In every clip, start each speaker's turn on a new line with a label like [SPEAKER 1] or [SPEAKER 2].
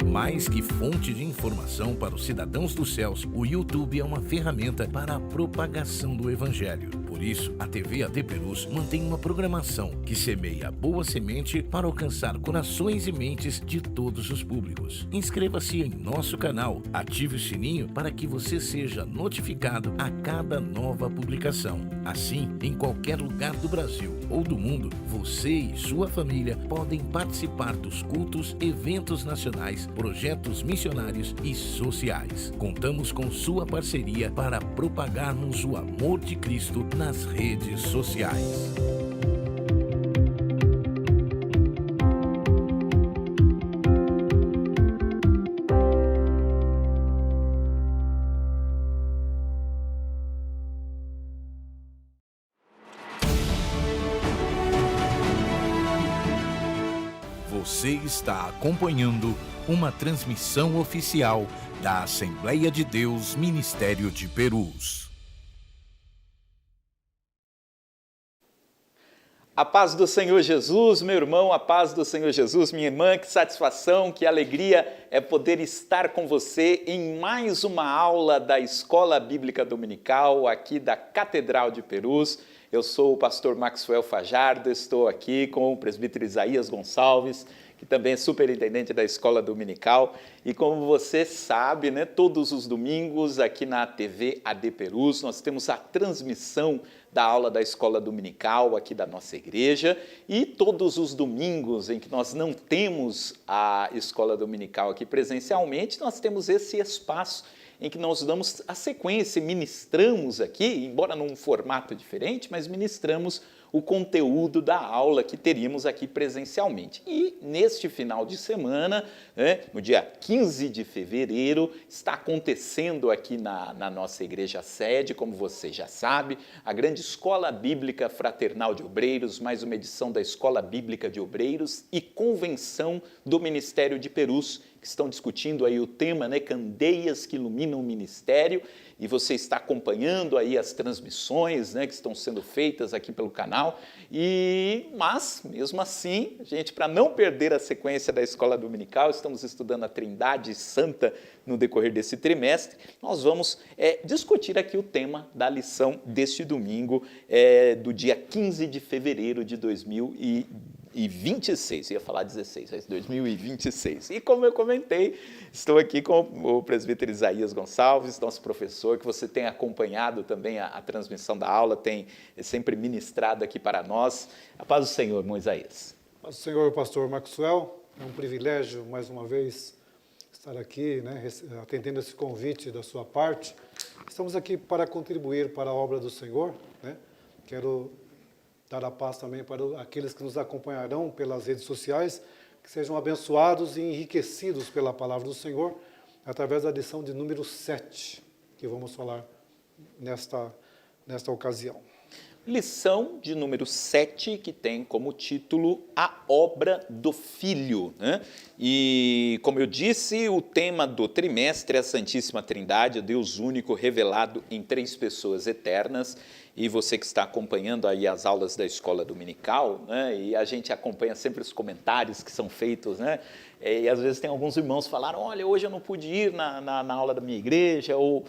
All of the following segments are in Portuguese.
[SPEAKER 1] Mais que fonte de informação para os cidadãos dos céus, o YouTube é uma ferramenta para a propagação do Evangelho. Por isso, a TV AD Perus mantém uma programação que semeia boa semente para alcançar corações e mentes de todos os públicos. Inscreva-se em nosso canal, ative o sininho para que você seja notificado a cada nova publicação. Assim, em qualquer lugar do Brasil ou do mundo, você e sua família podem participar dos cultos, eventos nacionais, projetos missionários e sociais. Contamos com sua parceria para propagarmos o amor de Cristo nas redes sociais. Você está acompanhando uma transmissão oficial da Assembleia de Deus Ministério de Perus.
[SPEAKER 2] A paz do Senhor Jesus, meu irmão, a paz do Senhor Jesus, minha irmã, que satisfação, que alegria é poder estar com você em mais uma aula da Escola Bíblica Dominical aqui da Catedral de Perus. Eu sou o pastor Maxwell Fajardo, estou aqui com o presbítero Isaías Gonçalves, que também é superintendente da Escola Dominical. E como você sabe, né, todos os domingos aqui na TV AD Perus, nós temos a transmissão da aula da Escola Dominical aqui da nossa igreja. E todos os domingos em que nós não temos a Escola Dominical aqui presencialmente, nós temos esse espaço em que nós damos a sequência, ministramos aqui, embora num formato diferente, mas ministramos o conteúdo da aula que teríamos aqui presencialmente. E neste final de semana, no dia 15 de fevereiro, está acontecendo aqui na nossa igreja sede, como você já sabe, a grande Escola Bíblica Fraternal de Obreiros, mais uma edição da Escola Bíblica de Obreiros e Convenção do Ministério de Perus, que estão discutindo aí o tema, né, Candeias que Iluminam o Ministério, e você está acompanhando aí as transmissões, né, que estão sendo feitas aqui pelo canal, mas, mesmo assim, gente, para não perder a sequência da Escola Dominical, estamos estudando a Trindade Santa no decorrer desse trimestre, nós vamos discutir aqui o tema da lição deste domingo, do dia 15 de fevereiro de 2026, ia falar 16, mas 2026. E como eu comentei, estou aqui com o presbítero Isaías Gonçalves, nosso professor, que você tem acompanhado também a transmissão da aula, tem sempre ministrado aqui para nós. A paz do Senhor, irmão Isaías.
[SPEAKER 3] A paz do Senhor, pastor Maxwell. É um privilégio, mais uma vez, estar aqui, né, atendendo esse convite da sua parte. Estamos aqui para contribuir para a obra do Senhor, né? Quero dar a paz também para aqueles que nos acompanharão pelas redes sociais, que sejam abençoados e enriquecidos pela palavra do Senhor, através da lição de número 7, que vamos falar nesta ocasião.
[SPEAKER 2] Lição de número 7, que tem como título A Obra do Filho, né? E, como eu disse, o tema do trimestre é a Santíssima Trindade, o Deus único revelado em 3 pessoas eternas. E você que está acompanhando aí as aulas da Escola Dominical, né? E a gente acompanha sempre os comentários que são feitos, né? E às vezes tem alguns irmãos que falaram, olha, hoje eu não pude ir na aula da minha igreja, ou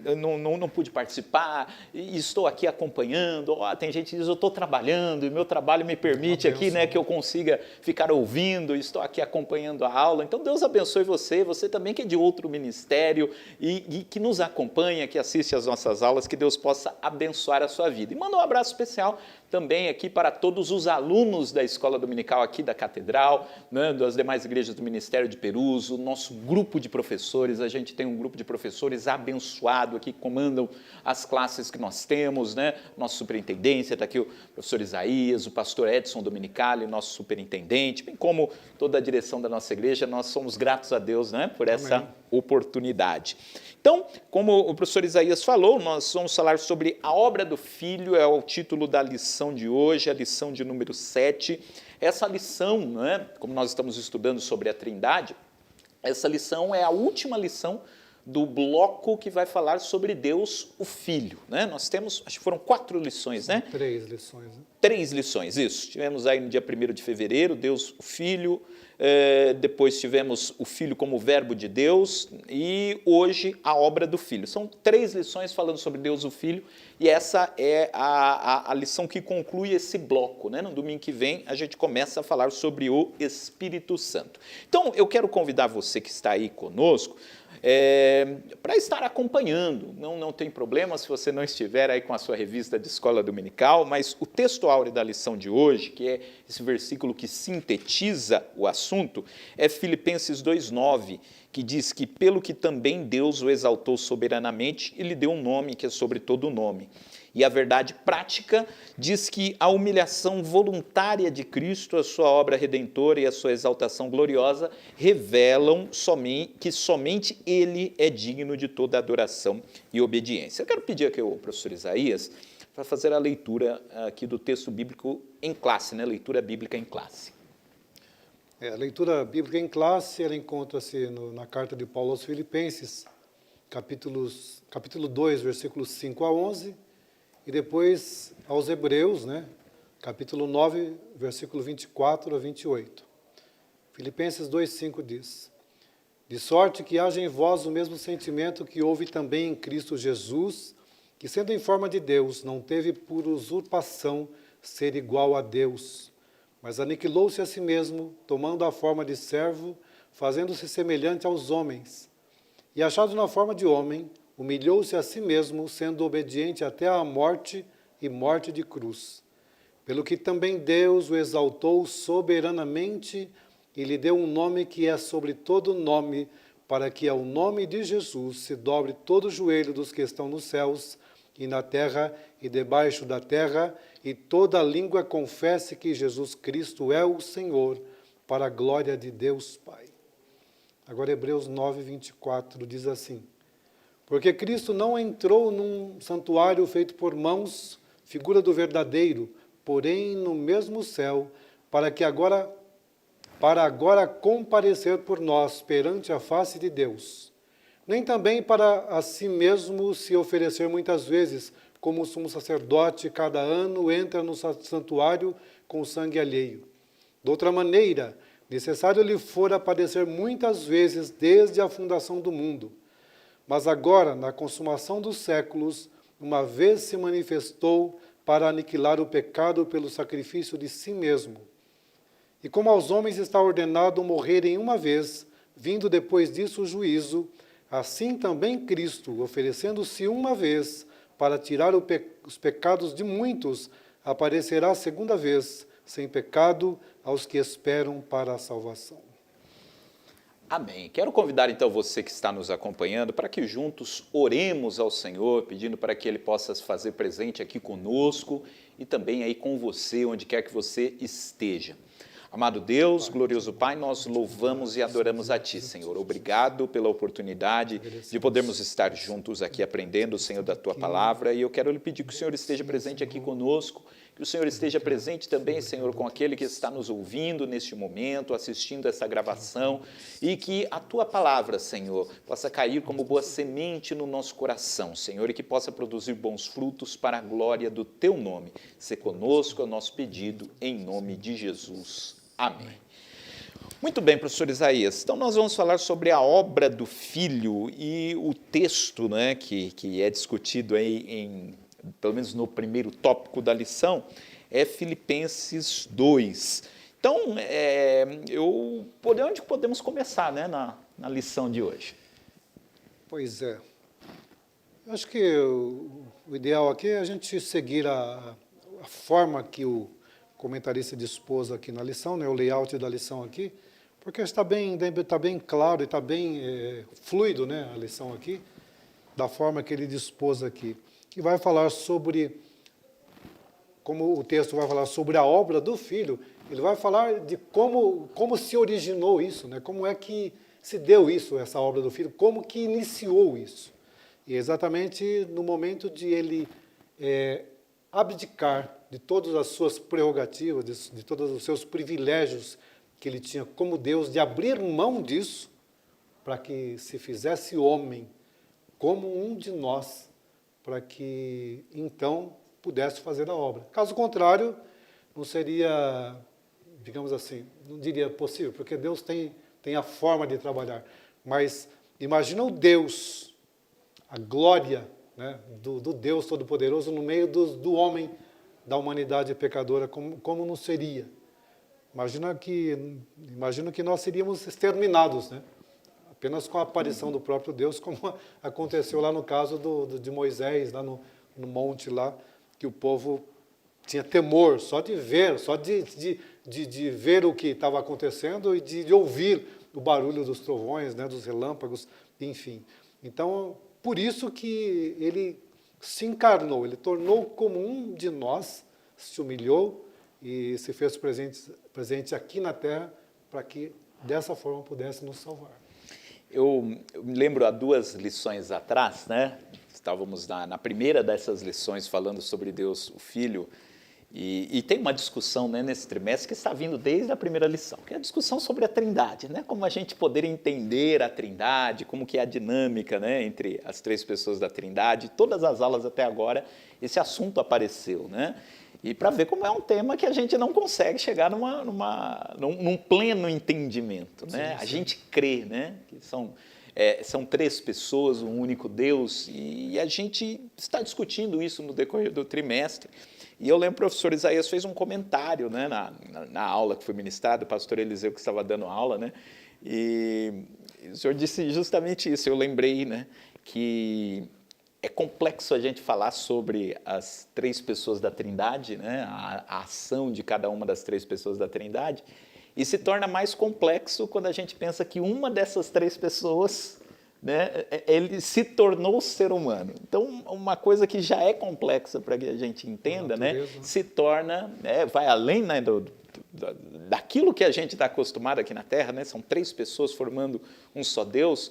[SPEAKER 2] eu não pude participar, e estou aqui acompanhando. Tem gente que diz, eu estou trabalhando, e meu trabalho me permite aqui, né, que eu consiga ficar ouvindo, estou aqui acompanhando a aula. Então Deus abençoe você também que é de outro ministério, e que nos acompanha, que assiste às nossas aulas, que Deus possa abençoar a sua vida. E manda um abraço especial também aqui para todos os alunos da Escola Dominical aqui da Catedral, né, das demais igrejas do Ministério de Perus, o nosso grupo de professores. A gente tem um grupo de professores abençoado aqui que comandam as classes que nós temos, né? Nossa superintendência, está aqui o professor Isaías, o pastor Edson Dominicali, nosso superintendente, bem como toda a direção da nossa igreja. Nós somos gratos a Deus, né, por essa oportunidade. Então, como o professor Isaías falou, nós vamos falar sobre a obra do Filho, é o título da lição de hoje, a lição de número 7. Essa lição, né, como nós estamos estudando sobre a Trindade, essa lição é a última lição do bloco que vai falar sobre Deus, o Filho, né? Nós temos, acho que foram 4 lições, né?
[SPEAKER 3] 3 lições, né?
[SPEAKER 2] 3 lições, isso. Tivemos aí no dia 1º de fevereiro, Deus, o Filho, depois tivemos o Filho como verbo de Deus e hoje a obra do Filho. São 3 lições falando sobre Deus, o Filho, e essa é a lição que conclui esse bloco, né? No domingo que vem a gente começa a falar sobre o Espírito Santo. Então eu quero convidar você que está aí conosco para estar acompanhando. Não tem problema se você não estiver aí com a sua revista de escola dominical, mas o texto áureo da lição de hoje, que é esse versículo que sintetiza o assunto, é Filipenses 2,9, que diz que pelo que também Deus o exaltou soberanamente e lhe deu um nome que é sobre todo nome. E a verdade prática diz que a humilhação voluntária de Cristo, a sua obra redentora e a sua exaltação gloriosa revelam que somente Ele é digno de toda adoração e obediência. Eu quero pedir aqui ao professor Isaías para fazer a leitura aqui do texto bíblico em classe, né? Leitura bíblica em classe.
[SPEAKER 3] A leitura bíblica em classe, ela encontra-se na carta de Paulo aos Filipenses, capítulo 2, versículos 5 a 11, e depois aos Hebreus, né? Capítulo 9, versículo 24 a 28. Filipenses 2,5 diz: de sorte que haja em vós o mesmo sentimento que houve também em Cristo Jesus, que sendo em forma de Deus, não teve por usurpação ser igual a Deus, mas aniquilou-se a si mesmo, tomando a forma de servo, fazendo-se semelhante aos homens. E achado na forma de homem, humilhou-se a si mesmo, sendo obediente até à morte e morte de cruz. Pelo que também Deus o exaltou soberanamente e lhe deu um nome que é sobre todo nome, para que ao nome de Jesus se dobre todo o joelho dos que estão nos céus e na terra e debaixo da terra, e toda língua confesse que Jesus Cristo é o Senhor, para a glória de Deus Pai. Agora Hebreus 9, 24 diz assim: porque Cristo não entrou num santuário feito por mãos, figura do verdadeiro, porém no mesmo céu, para agora comparecer por nós perante a face de Deus. Nem também para a si mesmo se oferecer muitas vezes, como o sumo sacerdote cada ano entra no santuário com sangue alheio. De outra maneira, necessário lhe fora padecer muitas vezes desde a fundação do mundo. Mas agora, na consumação dos séculos, uma vez se manifestou para aniquilar o pecado pelo sacrifício de si mesmo. E como aos homens está ordenado morrerem uma vez, vindo depois disso o juízo, assim também Cristo, oferecendo-se uma vez para tirar os pecados de muitos, aparecerá segunda vez, sem pecado, aos que esperam para a salvação.
[SPEAKER 2] Amém. Quero convidar então você que está nos acompanhando para que juntos oremos ao Senhor, pedindo para que Ele possa se fazer presente aqui conosco e também aí com você, onde quer que você esteja. Amado Deus, glorioso Pai, nós louvamos e adoramos a Ti, Senhor. Obrigado pela oportunidade de podermos estar juntos aqui aprendendo, Senhor, da Tua palavra. E eu quero lhe pedir que o Senhor esteja presente aqui conosco, que o Senhor esteja presente também, Senhor, com aquele que está nos ouvindo neste momento, assistindo essa gravação, e que a Tua palavra, Senhor, possa cair como boa semente no nosso coração, Senhor, e que possa produzir bons frutos para a glória do Teu nome. Se conosco é o nosso pedido, em nome de Jesus. Amém. Muito bem, professor Isaías. Então, nós vamos falar sobre a obra do Filho e o texto, né, que é discutido aí, pelo menos no primeiro tópico da lição, é Filipenses 2. Então, por onde podemos começar, né, na lição de hoje?
[SPEAKER 3] Pois é. Eu acho que o ideal aqui é a gente seguir a forma que o comentarista dispôs aqui na lição, né, o layout da lição aqui, porque está bem claro e está bem fluido, né, a lição aqui, da forma que ele dispôs aqui, que vai falar sobre, como o texto vai falar sobre a obra do Filho, ele vai falar de como se originou isso, né, como é que se deu isso, essa obra do Filho, como que iniciou isso. E exatamente no momento de ele abdicar de todas as suas prerrogativas, de todos os seus privilégios que ele tinha como Deus, de abrir mão disso, para que se fizesse homem como um de nós, para que então pudesse fazer a obra. Caso contrário, não seria, digamos assim, não diria possível, porque Deus tem a forma de trabalhar. Mas imagina o Deus, a glória, né, do Deus Todo-Poderoso no meio do homem, da humanidade pecadora, como não seria? Imagino que nós seríamos exterminados, né? Apenas com a aparição do próprio Deus, como aconteceu lá no caso de Moisés, lá no monte lá, que o povo tinha temor só de ver, de ver o que estava acontecendo e de ouvir o barulho dos trovões, né, dos relâmpagos, enfim. Então, por isso que ele se encarnou, ele tornou como um de nós, se humilhou e se fez presente aqui na Terra para que dessa forma pudesse nos salvar.
[SPEAKER 2] Eu me lembro há 2 lições atrás, né? Estávamos na primeira dessas lições falando sobre Deus, o Filho, e tem uma discussão, né, nesse trimestre que está vindo desde a primeira lição, que é a discussão sobre a Trindade, né? Como a gente poder entender a Trindade, como que é a dinâmica, né, entre as 3 pessoas da Trindade. Todas as aulas até agora esse assunto apareceu, né? E para ver como é um tema que a gente não consegue chegar num pleno entendimento, né? Sim, sim. A gente crê, né, que são 3 pessoas, um único Deus, e a gente está discutindo isso no decorrer do trimestre. E eu lembro que o professor Isaías fez um comentário, né, na aula que foi ministrada, o pastor Eliseu que estava dando aula, né, e o senhor disse justamente isso. Eu lembrei, né, que é complexo a gente falar sobre as 3 pessoas da Trindade, né, a ação de cada uma das 3 pessoas da Trindade, e se torna mais complexo quando a gente pensa que uma dessas 3 pessoas, né, ele se tornou ser humano. Então, uma coisa que já é complexa para que a gente entenda, né, se torna, vai além, né, daquilo que a gente está acostumado aqui na Terra, né, são 3 pessoas formando um só Deus.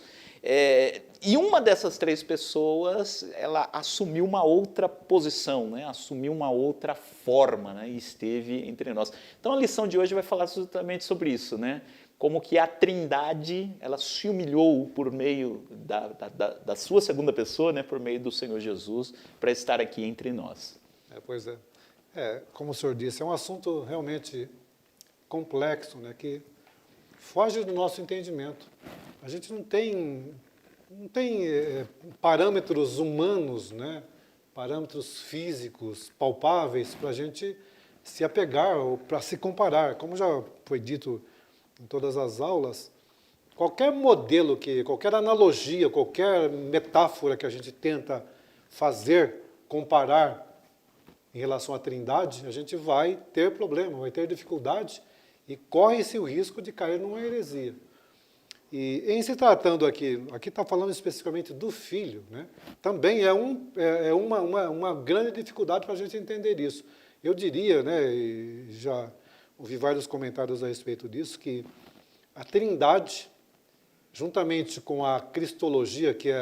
[SPEAKER 2] E uma dessas 3 pessoas, ela assumiu uma outra posição, né? Assumiu uma outra forma, né? E esteve entre nós. Então a lição de hoje vai falar justamente sobre isso, né? Como que a Trindade, ela se humilhou por meio da sua segunda pessoa, né? Por meio do Senhor Jesus, para estar aqui entre nós.
[SPEAKER 3] Pois é. Como o senhor disse, é um assunto realmente complexo, né? Que foge do nosso entendimento. A gente não tem parâmetros humanos, né? Parâmetros físicos palpáveis para a gente se apegar ou para se comparar. Como já foi dito em todas as aulas, qualquer modelo, qualquer analogia, qualquer metáfora que a gente tenta fazer, comparar em relação à Trindade, a gente vai ter problema, vai ter dificuldade e corre-se o risco de cair numa heresia. E em se tratando aqui está falando especificamente do Filho, né? Também é uma grande dificuldade para a gente entender isso. Eu diria, né, e já ouvi vários comentários a respeito disso, que a Trindade, juntamente com a Cristologia, que é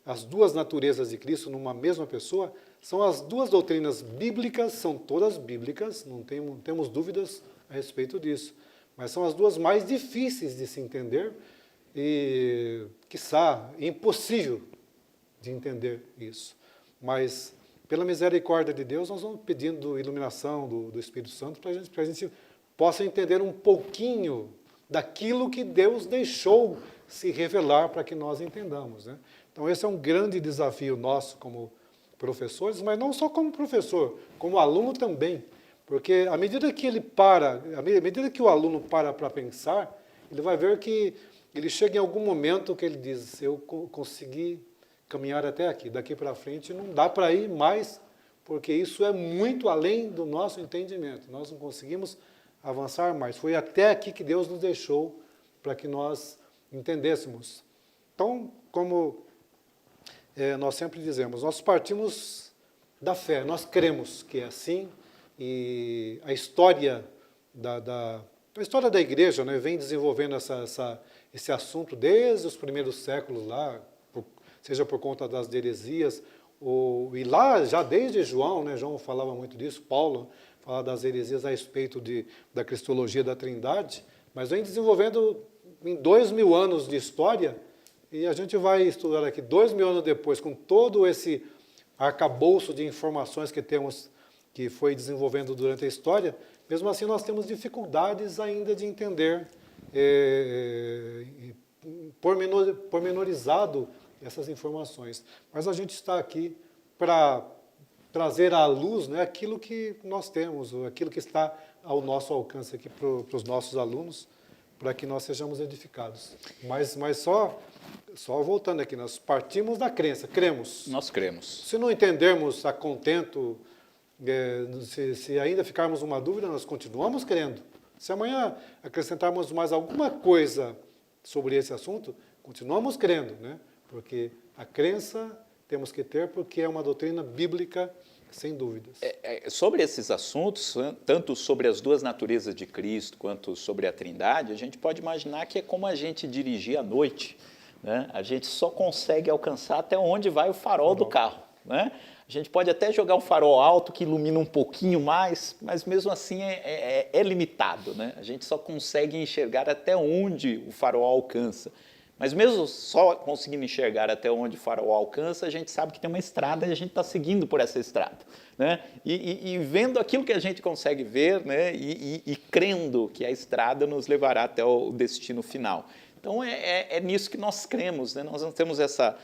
[SPEAKER 3] as 2 naturezas de Cristo numa mesma pessoa, são as 2 doutrinas bíblicas, são todas bíblicas, não temos dúvidas a respeito disso. Mas são as 2 mais difíceis de se entender e, quiçá, impossível de entender isso. Mas, pela misericórdia de Deus, nós vamos pedindo iluminação do Espírito Santo para a gente possa entender um pouquinho daquilo que Deus deixou se revelar para que nós entendamos, né? Então, esse é um grande desafio nosso como professores, mas não só como professor, como aluno também. Porque à medida que o aluno para pensar, ele vai ver que ele chega em algum momento que ele diz, eu consegui caminhar até aqui, daqui para frente não dá para ir mais, porque isso é muito além do nosso entendimento, nós não conseguimos avançar mais. Foi até aqui que Deus nos deixou para que nós entendêssemos. Então, como nós sempre dizemos, nós partimos da fé, nós cremos que é assim. E a história da igreja, né, vem desenvolvendo esse assunto desde os primeiros séculos lá, seja por conta das heresias, e lá já desde João, né, João falava muito disso, Paulo falava das heresias a respeito da cristologia da Trindade, mas vem desenvolvendo em 2000 anos de história, e a gente vai estudar aqui 2000 anos depois, com todo esse arcabouço de informações que temos que foi desenvolvendo durante a história, mesmo assim nós temos dificuldades ainda de entender pormenorizado essas informações. Mas a gente está aqui para trazer à luz, né, aquilo que nós temos, aquilo que está ao nosso alcance aqui para os nossos alunos, para que nós sejamos edificados. Mas só voltando aqui, nós partimos da crença, cremos.
[SPEAKER 2] Nós cremos.
[SPEAKER 3] Se não entendermos a contento, se ainda ficarmos uma dúvida, nós continuamos crendo. Se amanhã acrescentarmos mais alguma coisa sobre esse assunto, continuamos crendo, né? Porque a crença temos que ter, porque é uma doutrina bíblica, sem dúvidas.
[SPEAKER 2] Sobre esses assuntos, tanto sobre as duas naturezas de Cristo, quanto sobre a Trindade, a gente pode imaginar que é como a gente dirigir à noite, né? A gente só consegue alcançar até onde vai o farol do carro, né? A gente pode até jogar um farol alto que ilumina um pouquinho mais, mas mesmo assim é limitado, né? A gente só consegue enxergar até onde o farol alcança. Mas mesmo só conseguindo enxergar até onde o farol alcança, a gente sabe que tem uma estrada e a gente está seguindo por essa estrada, né? E vendo aquilo que a gente consegue ver, né? E crendo que a estrada nos levará até o destino final. Então é nisso que nós cremos, né? Nós não temos essa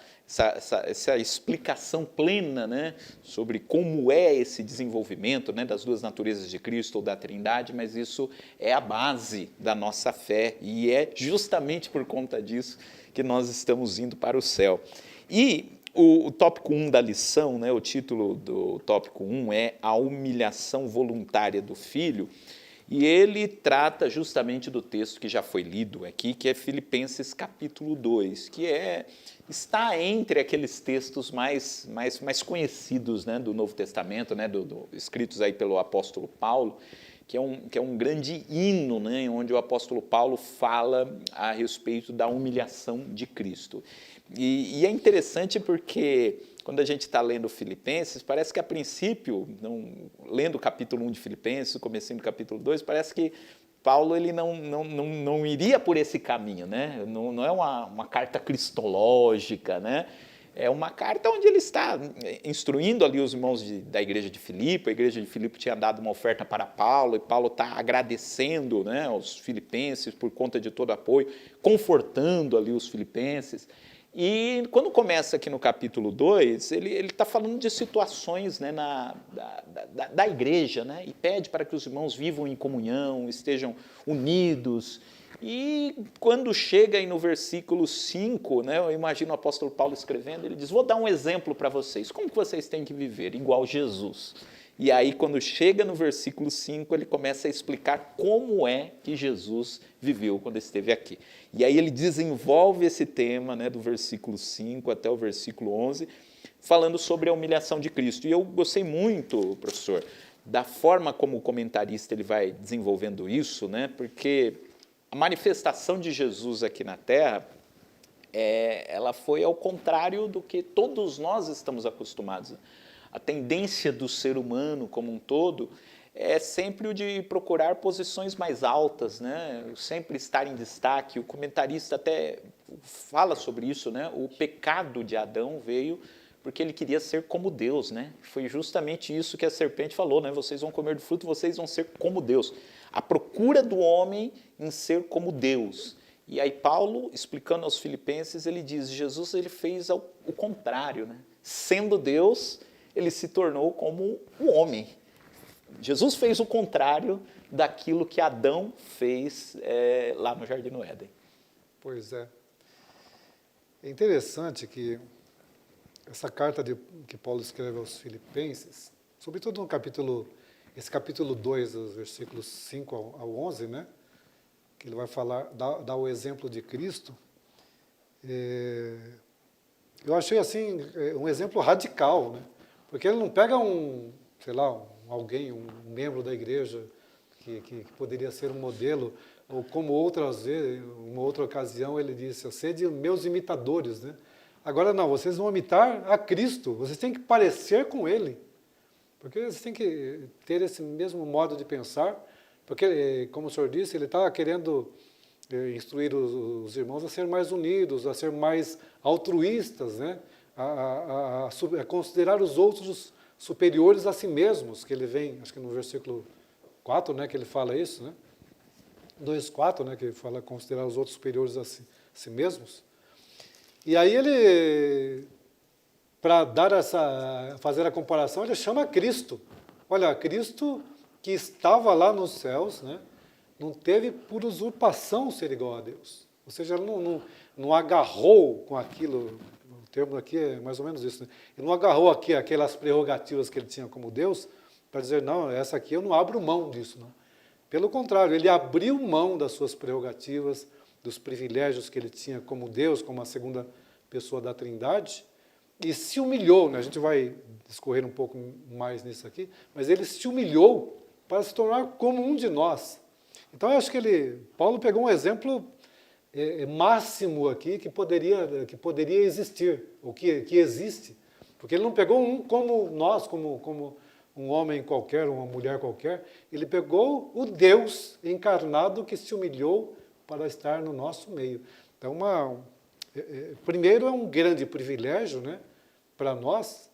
[SPEAKER 2] explicação plena, né, sobre como é esse desenvolvimento, né, das duas naturezas de Cristo ou da Trindade, mas isso é a base da nossa fé e é justamente por conta disso que nós estamos indo para o céu. E o tópico 1 da lição, né, o título do tópico 1 é A Humilhação Voluntária do Filho, e ele trata justamente do texto que já foi lido aqui, que é Filipenses capítulo 2, que está entre aqueles textos mais conhecidos, né, do Novo Testamento, né, escritos aí pelo apóstolo Paulo, que é um grande hino, né, onde o apóstolo Paulo fala a respeito da humilhação de Cristo. E é interessante porque quando a gente está lendo Filipenses, parece que a princípio, lendo o capítulo 1 de Filipenses, o comecinho do capítulo 2, parece que Paulo ele não iria por esse caminho, né? Não é uma carta cristológica, né? É uma carta onde ele está instruindo ali os irmãos da igreja de Filipe. A igreja de Filipe tinha dado uma oferta para Paulo, e Paulo está agradecendo, né, aos filipenses por conta de todo o apoio, confortando ali os filipenses. E quando começa aqui no capítulo 2, ele está falando de situações, né, da igreja, né, e pede para que os irmãos vivam em comunhão, estejam unidos. E quando chega aí no versículo 5, né, eu imagino o apóstolo Paulo escrevendo, ele diz, vou dar um exemplo para vocês, como que vocês têm que viver, igual Jesus. E aí, quando chega no versículo 5, ele começa a explicar como é que Jesus viveu quando esteve aqui. E aí ele desenvolve esse tema, né, do versículo 5 até o versículo 11, falando sobre a humilhação de Cristo. E eu gostei muito, professor, da forma como o comentarista ele vai desenvolvendo isso, né, porque a manifestação de Jesus aqui na Terra, ela foi ao contrário do que todos nós estamos acostumados. A tendência do ser humano como um todo é sempre o de procurar posições mais altas, né? Sempre estar em destaque. O comentarista até fala sobre isso, né? O pecado de Adão veio porque ele queria ser como Deus, né? Foi justamente isso que a serpente falou, né? Vocês vão comer do fruto, vocês vão ser como Deus. A procura do homem em ser como Deus. E aí Paulo, explicando aos filipenses, ele diz, Jesus ele fez o contrário, né? Sendo Deus, ele se tornou como um homem. Jesus fez o contrário daquilo que Adão fez lá no Jardim do Éden.
[SPEAKER 3] Pois é. É interessante que essa carta que Paulo escreve aos Filipenses, sobretudo esse capítulo 2, os versículos 5 ao 11, né, que ele vai falar, dá o exemplo de Cristo, eu achei assim um exemplo radical, né? Porque ele não pega alguém, um membro da igreja que poderia ser um modelo, ou como outras vezes, uma outra ocasião ele disse, sede meus imitadores, né? Agora não, vocês vão imitar a Cristo, vocês têm que parecer com Ele, porque vocês têm que ter esse mesmo modo de pensar, porque, como o senhor disse, ele está querendo instruir os irmãos a ser mais unidos, a ser mais altruístas, né? A considerar os outros superiores a si mesmos, que ele vem, acho que no versículo 4, né, que ele fala isso, né? 2:4, né, que ele fala considerar os outros superiores a si mesmos. E aí ele, para fazer a comparação, ele chama Cristo. Olha, Cristo que estava lá nos céus, né, não teve por usurpação ser igual a Deus. Ou seja, ele não agarrou com aquilo, o termo aqui é mais ou menos isso, né? Ele não agarrou aqui aquelas prerrogativas que ele tinha como Deus, para dizer, não, essa aqui eu não abro mão disso. Não. Pelo contrário, ele abriu mão das suas prerrogativas, dos privilégios que ele tinha como Deus, como a segunda pessoa da Trindade, e se humilhou, né? A gente vai discorrer um pouco mais nisso aqui, mas ele se humilhou para se tornar como um de nós. Então, eu acho que Paulo pegou um exemplo máximo aqui que poderia existir, ou que existe, porque ele não pegou um como nós, como um homem qualquer, uma mulher qualquer, ele pegou o Deus encarnado que se humilhou para estar no nosso meio. Então, primeiro é um grande privilégio, né, para nós,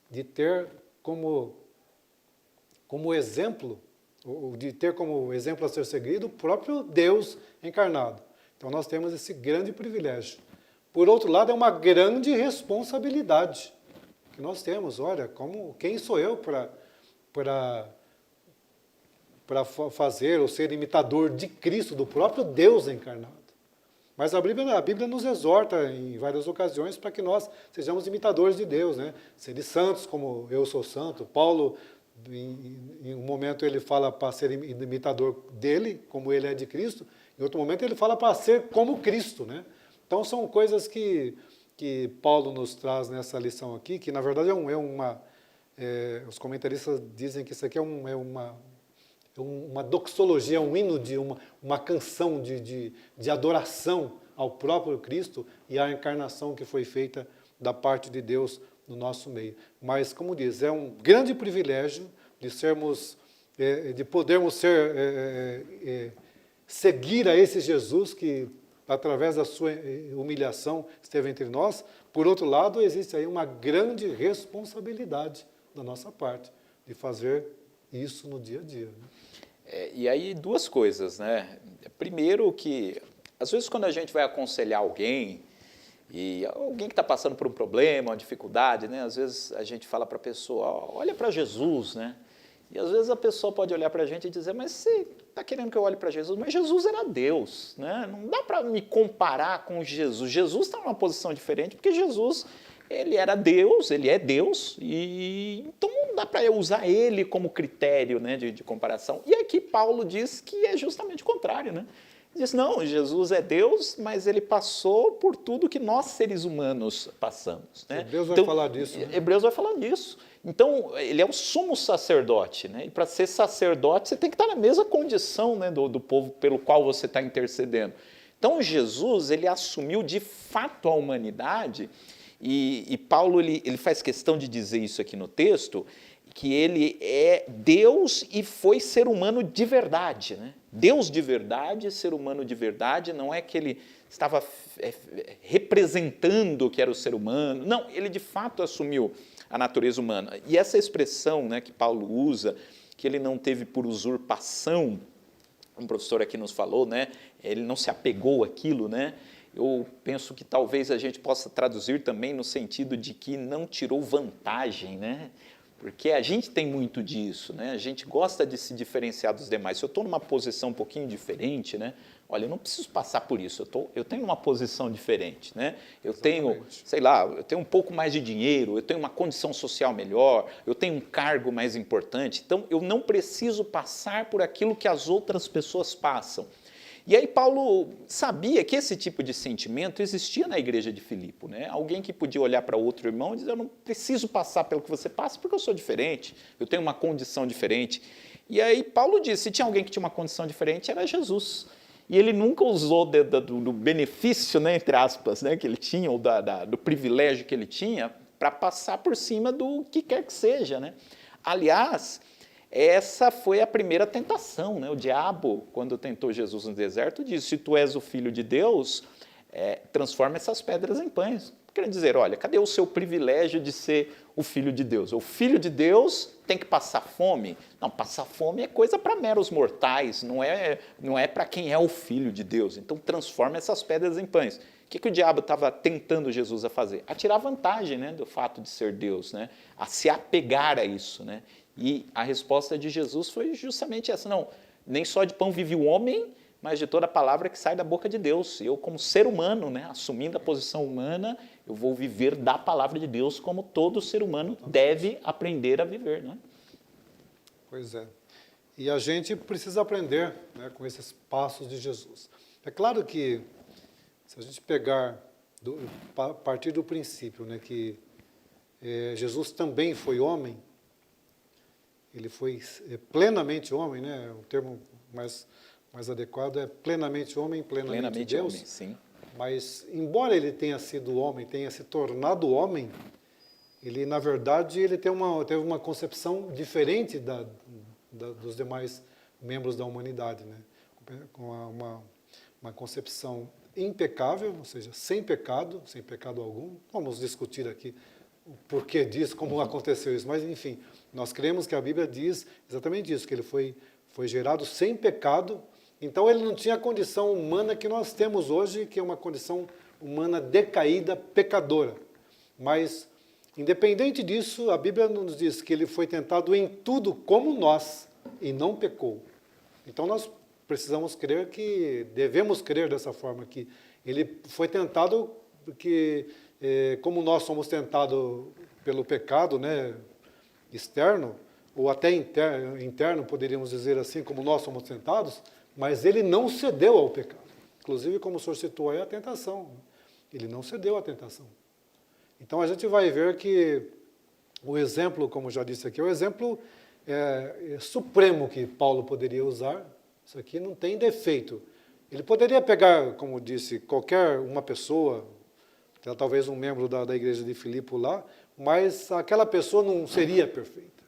[SPEAKER 3] de ter como exemplo, ou de ter como exemplo a ser seguido o próprio Deus encarnado. Então, nós temos esse grande privilégio. Por outro lado, é uma grande responsabilidade que nós temos. Olha, quem sou eu para fazer ou ser imitador de Cristo, do próprio Deus encarnado? Mas a Bíblia nos exorta em várias ocasiões para que nós sejamos imitadores de Deus, né? Seres santos como eu sou santo. Paulo, em um momento, ele fala para ser imitador dele, como ele é de Cristo. Em outro momento, ele fala para ser como Cristo, né? Então, são coisas que Paulo nos traz nessa lição aqui, que, na verdade, os comentaristas dizem que isso aqui é uma doxologia, um hino, uma canção de adoração ao próprio Cristo e à encarnação que foi feita da parte de Deus no nosso meio. Mas, como diz, é um grande privilégio de podermos seguir a esse Jesus que, através da sua humilhação, esteve entre nós. Por outro lado, existe aí uma grande responsabilidade da nossa parte de fazer isso no dia a dia. Né?
[SPEAKER 2] E aí, duas coisas, né? Primeiro que, às vezes, quando a gente vai aconselhar alguém, e alguém que está passando por um problema, uma dificuldade, né? Às vezes a gente fala para a pessoa, olha para Jesus, né? E às vezes a pessoa pode olhar para a gente e dizer, mas você está querendo que eu olhe para Jesus? Mas Jesus era Deus, né? Não dá para me comparar com Jesus. Jesus está numa posição diferente, porque Jesus, ele era Deus, ele é Deus, e então não dá para eu usar ele como critério, né, de comparação. E aqui Paulo diz que é justamente o contrário, né? Ele diz, não, Jesus é Deus, mas ele passou por tudo que nós, seres humanos, passamos. Né?
[SPEAKER 3] Hebreus vai falar disso. Né?
[SPEAKER 2] Hebreus vai falar disso. Então, ele é o sumo sacerdote, né? E para ser sacerdote, você tem que estar na mesma condição, né, do povo pelo qual você está intercedendo. Então, Jesus, ele assumiu de fato a humanidade, e Paulo ele faz questão de dizer isso aqui no texto, que ele é Deus e foi ser humano de verdade, né? Deus de verdade, ser humano de verdade, não é que ele estava representando que era o ser humano, não, ele de fato assumiu a natureza humana. E essa expressão, né, que Paulo usa, que ele não teve por usurpação, um professor aqui nos falou, né, ele não se apegou àquilo, né? Eu penso que talvez a gente possa traduzir também no sentido de que não tirou vantagem, né? Porque a gente tem muito disso, né? A gente gosta de se diferenciar dos demais. Se eu estou numa posição um pouquinho diferente, né? Olha, eu não preciso passar por isso, eu tenho uma posição diferente, né? Eu tenho, sei lá, eu tenho um pouco mais de dinheiro, eu tenho uma condição social melhor, eu tenho um cargo mais importante, então eu não preciso passar por aquilo que as outras pessoas passam. E aí Paulo sabia que esse tipo de sentimento existia na igreja de Filipe, né? Alguém que podia olhar para outro irmão e dizer, eu não preciso passar pelo que você passa porque eu sou diferente, eu tenho uma condição diferente. E aí Paulo disse, se tinha alguém que tinha uma condição diferente, era Jesus. E ele nunca usou do benefício, né, entre aspas, né, que ele tinha, ou do privilégio que ele tinha, para passar por cima do que quer que seja, né? Aliás, essa foi a primeira tentação, né? O diabo, quando tentou Jesus no deserto, disse, se tu és o Filho de Deus, transforma essas pedras em pães. Querendo dizer, olha, cadê o seu privilégio de ser o Filho de Deus? O Filho de Deus tem que passar fome? Não, passar fome é coisa para meros mortais, não é para quem é o Filho de Deus. Então transforma essas pedras em pães. O que o diabo estava tentando Jesus a fazer? A tirar vantagem, né, do fato de ser Deus, né, a se apegar a isso. Né? E a resposta de Jesus foi justamente essa, não, nem só de pão vive o homem, mas de toda a palavra que sai da boca de Deus. Eu, como ser humano, né, assumindo a posição humana, eu vou viver da palavra de Deus como todo ser humano deve aprender a viver. Né?
[SPEAKER 3] Pois é. E a gente precisa aprender, né, com esses passos de Jesus. É claro que, se a gente pegar, a partir do princípio, né, que Jesus também foi homem, ele foi plenamente homem, né, o termo mais adequado é plenamente homem, plenamente Deus.
[SPEAKER 2] Homem, sim.
[SPEAKER 3] Mas, embora ele tenha sido homem, tenha se tornado homem, ele, na verdade, ele teve uma concepção diferente dos demais membros da humanidade, né? Com uma concepção impecável, ou seja, sem pecado algum. Vamos discutir aqui o porquê disso, como aconteceu isso, mas, enfim, nós cremos que a Bíblia diz exatamente isso, que ele foi gerado sem pecado. Então, ele não tinha a condição humana que nós temos hoje, que é uma condição humana decaída, pecadora. Mas, independente disso, a Bíblia nos diz que ele foi tentado em tudo como nós e não pecou. Então, nós precisamos crer devemos crer dessa forma, que ele foi tentado porque, como nós somos tentados pelo pecado, né, externo, ou até interno, poderíamos dizer assim, como nós somos tentados, mas ele não cedeu ao pecado. Inclusive, como o senhor citou aí, a tentação. Ele não cedeu à tentação. Então, a gente vai ver que o exemplo, como já disse aqui, é o exemplo supremo que Paulo poderia usar. Isso aqui não tem defeito. Ele poderia pegar, como disse, qualquer uma pessoa, talvez um membro da igreja de Filipe lá, mas aquela pessoa não seria perfeita.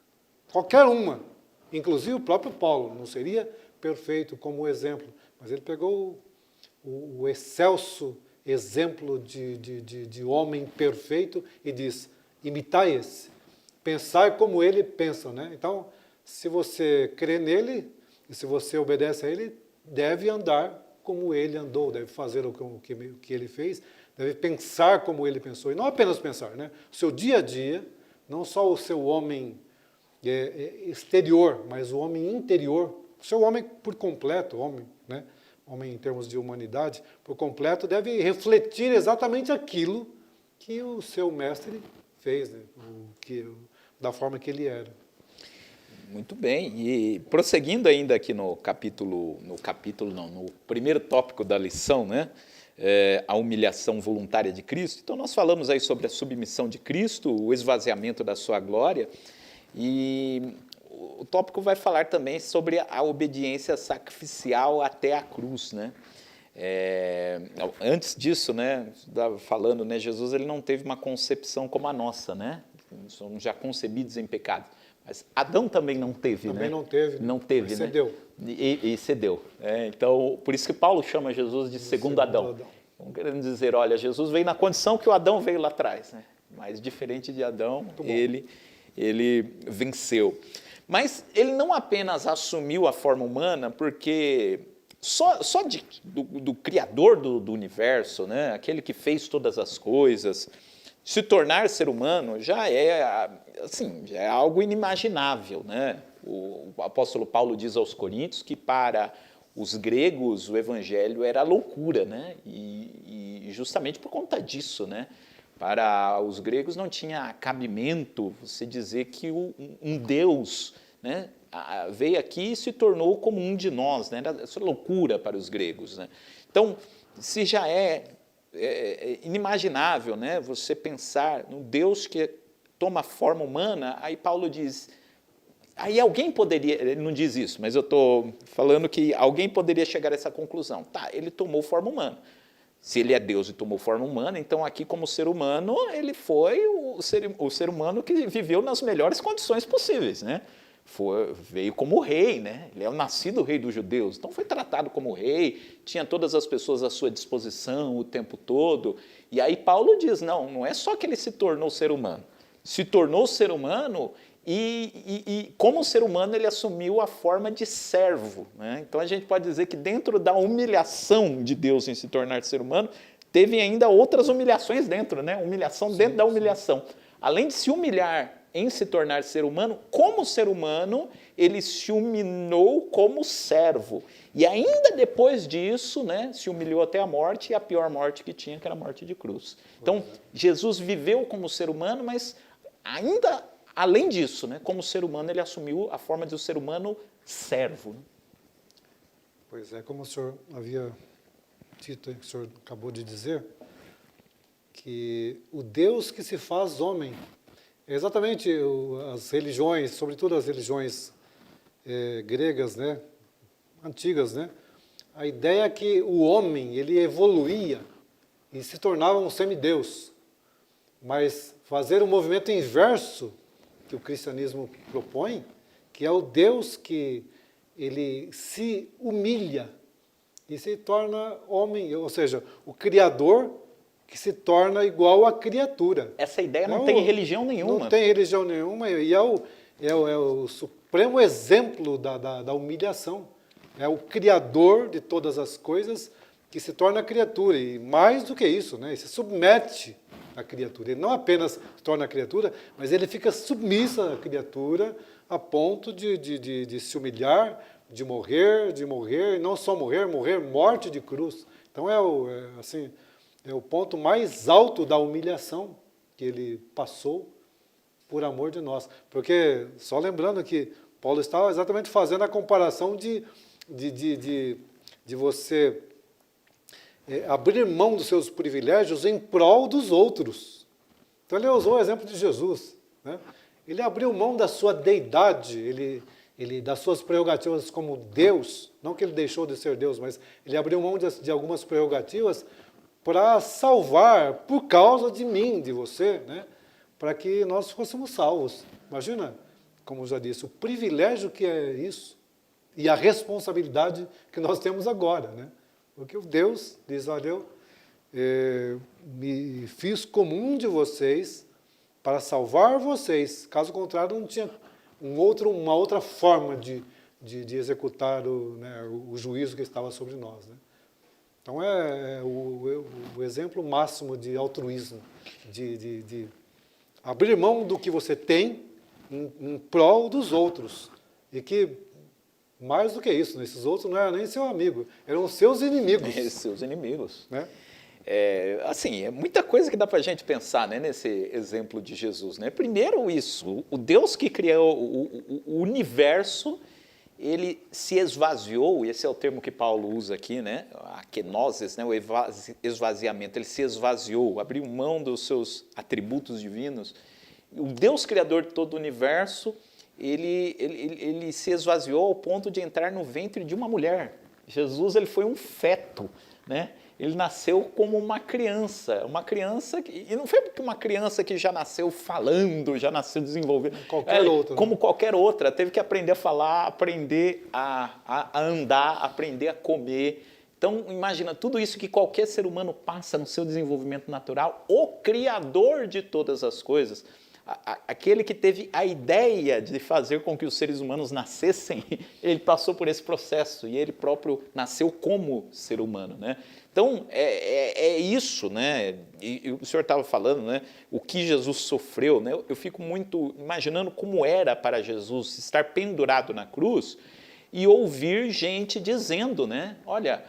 [SPEAKER 3] Qualquer uma, inclusive o próprio Paulo, não seria perfeito como exemplo, mas ele pegou o excelso exemplo de homem perfeito e diz, imitai esse, pensar como ele pensa, né? Então, se você crê nele, e se você obedece a ele, deve andar como ele andou, deve fazer o que ele fez, deve pensar como ele pensou, e não apenas pensar, né? O seu dia a dia, não só o seu homem exterior, mas o homem interior, o seu homem por completo, né? Homem em termos de humanidade, por completo, deve refletir exatamente aquilo que o seu mestre fez, né? Da forma que ele era.
[SPEAKER 2] Muito bem, e prosseguindo ainda aqui no primeiro tópico da lição, né? A humilhação voluntária de Cristo. Então, nós falamos aí sobre a submissão de Cristo, o esvaziamento da sua glória, e o tópico vai falar também sobre a obediência sacrificial até a cruz, né? Antes disso, né, falando, né, Jesus ele não teve uma concepção como a nossa, né? Somos já concebidos em pecado. Mas Adão também não teve,
[SPEAKER 3] também
[SPEAKER 2] né?
[SPEAKER 3] Não teve,
[SPEAKER 2] né?
[SPEAKER 3] Cedeu.
[SPEAKER 2] E cedeu. Então, por isso que Paulo chama Jesus de segundo Adão. Então, querendo dizer, olha, Jesus veio na condição que o Adão veio lá atrás, né? Mas diferente de Adão, ele venceu. Mas ele não apenas assumiu a forma humana, porque só do Criador do universo, né? Aquele que fez todas as coisas, se tornar ser humano já é algo inimaginável, né? O apóstolo Paulo diz aos Coríntios que para os gregos o evangelho era loucura, né? E justamente por conta disso, né? Para os gregos não tinha cabimento você dizer que um Deus, né, veio aqui e se tornou como um de nós, né? Isso é loucura para os gregos, né? Então, se já é inimaginável, né, você pensar no Deus que toma forma humana, aí Paulo diz, aí alguém poderia, ele não diz isso, mas eu estou falando que alguém poderia chegar a essa conclusão. Tá, ele tomou forma humana. Se ele é Deus e tomou forma humana, então aqui como ser humano, ele foi o ser humano que viveu nas melhores condições possíveis, né? veio como rei, né? Ele é o nascido rei dos judeus, então foi tratado como rei, tinha todas as pessoas à sua disposição o tempo todo. E aí Paulo diz, não é só que ele se tornou ser humano, se tornou ser humano e como ser humano ele assumiu a forma de servo, né? Então a gente pode dizer que dentro da humilhação de Deus em se tornar ser humano, teve ainda outras humilhações dentro, né? Humilhação dentro da humilhação. Além de se humilhar em se tornar ser humano, como ser humano, ele se humilhou como servo. E ainda depois disso, né, se humilhou até a morte, e a pior morte que tinha, que era a morte de cruz. Então, Jesus viveu como ser humano, mas ainda além disso, né, como ser humano, ele assumiu a forma de um ser humano servo.
[SPEAKER 3] Pois é, como o senhor havia dito, que o senhor acabou de dizer, que o Deus que se faz homem, é exatamente as religiões, sobretudo as religiões gregas, né, antigas, né, a ideia é que o homem, ele evoluía e se tornava um semideus, mas fazer o movimento inverso que o cristianismo propõe, que é o Deus que ele se humilha e se torna homem, ou seja, o Criador que se torna igual à criatura.
[SPEAKER 2] Essa ideia não tem religião nenhuma.
[SPEAKER 3] Não tem religião nenhuma e é o supremo exemplo da humilhação. É o Criador de todas as coisas que se torna criatura. E mais do que isso, né? Ele se submete à criatura. Ele não apenas se torna criatura, mas ele fica submisso à criatura a ponto de se humilhar, de morrer, e não só morrer, morte de cruz. Então é o ponto mais alto da humilhação que ele passou por amor de nós. Porque, só lembrando que Paulo estava exatamente fazendo a comparação de você abrir mão dos seus privilégios em prol dos outros. Então ele usou o exemplo de Jesus, né? Ele abriu mão da sua deidade, ele das suas prerrogativas como Deus, não que ele deixou de ser Deus, mas ele abriu mão de algumas prerrogativas para salvar, por causa de mim, de você, né? Para que nós fôssemos salvos. Imagina, como já disse, o privilégio que é isso e a responsabilidade que nós temos agora, né? Porque Deus diz, olha, eu me fiz como um de vocês para salvar vocês, caso contrário não tinha uma outra forma de executar o juízo que estava sobre nós, né? Então é o exemplo máximo de altruísmo, de abrir mão do que você tem em prol dos outros. E que, mais do que isso, né, esses outros não eram nem seu amigo, eram seus inimigos.
[SPEAKER 2] Seus inimigos.
[SPEAKER 3] Né?
[SPEAKER 2] É muita coisa que dá para a gente pensar, né, nesse exemplo de Jesus. Né? Primeiro isso, o Deus que criou o universo, ele se esvaziou, e esse é o termo que Paulo usa aqui, né? A kenosis, né? O esvaziamento, ele se esvaziou, abriu mão dos seus atributos divinos. O Deus criador de todo o universo, ele se esvaziou ao ponto de entrar no ventre de uma mulher. Jesus, ele foi um feto, né? Ele nasceu como uma criança e não foi porque uma criança que já nasceu falando, já nasceu desenvolvendo. Como qualquer outra, teve que aprender a falar, aprender a andar, aprender a comer. Então, imagina, tudo isso que qualquer ser humano passa no seu desenvolvimento natural, o Criador de todas as coisas, aquele que teve a ideia de fazer com que os seres humanos nascessem, ele passou por esse processo e ele próprio nasceu como ser humano, né? Então, é isso, né? E o senhor estava falando, né? O que Jesus sofreu, né? Eu fico muito imaginando como era para Jesus estar pendurado na cruz e ouvir gente dizendo, né? Olha,